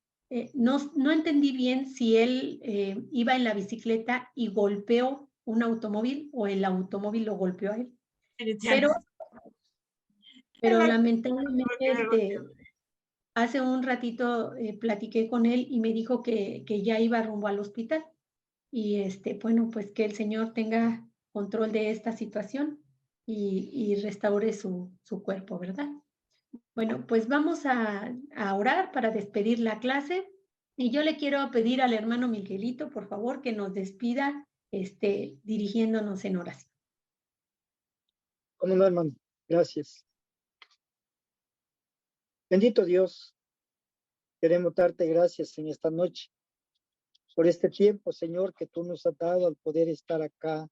No entendí bien si él iba en la bicicleta y golpeó un automóvil o el automóvil lo golpeó a él. Pero lamentablemente hace un ratito platiqué con él y me dijo que ya iba rumbo al hospital. Y bueno, pues que el Señor tenga control de esta situación y restaure su cuerpo, ¿verdad? Bueno, pues vamos a orar para despedir la clase. Y yo le quiero pedir al hermano Miguelito, por favor, que nos despida dirigiéndonos en oración. ¿Cómo no, hermano? Gracias. Bendito Dios, queremos darte gracias en esta noche por este tiempo, Señor, que tú nos has dado al poder estar acá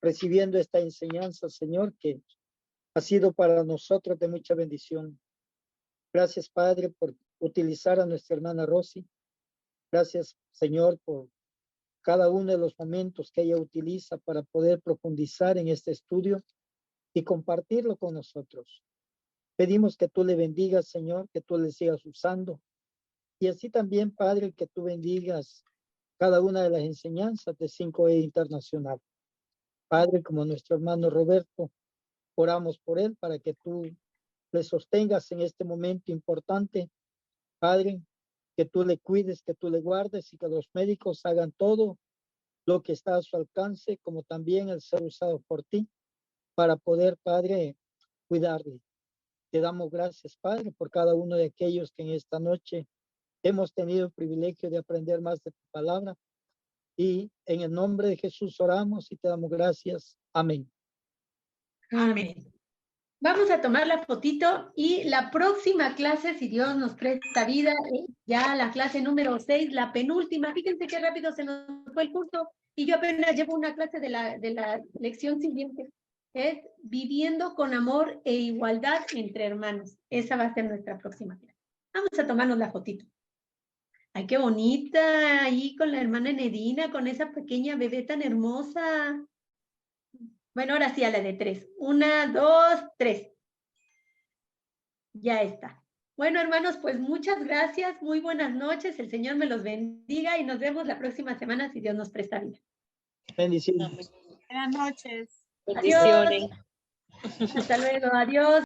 recibiendo esta enseñanza, Señor, que ha sido para nosotros de mucha bendición. Gracias, Padre, por utilizar a nuestra hermana Rosy. Gracias, Señor, por cada uno de los momentos que ella utiliza para poder profundizar en este estudio y compartirlo con nosotros. Pedimos que tú le bendigas, Señor, que tú le sigas usando. Y así también, Padre, que tú bendigas cada una de las enseñanzas de 5E Internacional. Padre, como nuestro hermano Roberto, oramos por él para que tú le sostengas en este momento importante. Padre, que tú le cuides, que tú le guardes y que los médicos hagan todo lo que está a su alcance, como también el ser usado por ti para poder, Padre, cuidarle. Te damos gracias, Padre, por cada uno de aquellos que en esta noche hemos tenido el privilegio de aprender más de tu palabra. Y en el nombre de Jesús oramos y te damos gracias. Amén. Amén. Vamos a tomar la fotito y la próxima clase, si Dios nos presta vida, ya la clase número 6, la penúltima. Fíjense qué rápido se nos fue el curso y yo apenas llevo una clase de la lección siguiente. Es viviendo con amor e igualdad entre hermanos. Esa va a ser nuestra próxima clase. Vamos a tomarnos la fotito. Ay, qué bonita, ahí con la hermana Enedina, con esa pequeña bebé tan hermosa. Bueno, ahora sí a la de 3. 1, 2, 3. Ya está. Bueno, hermanos, pues muchas gracias, muy buenas noches, el Señor me los bendiga y nos vemos la próxima semana si Dios nos presta vida. Bendiciones. Buenas noches. Bendiciones. Hasta luego, adiós.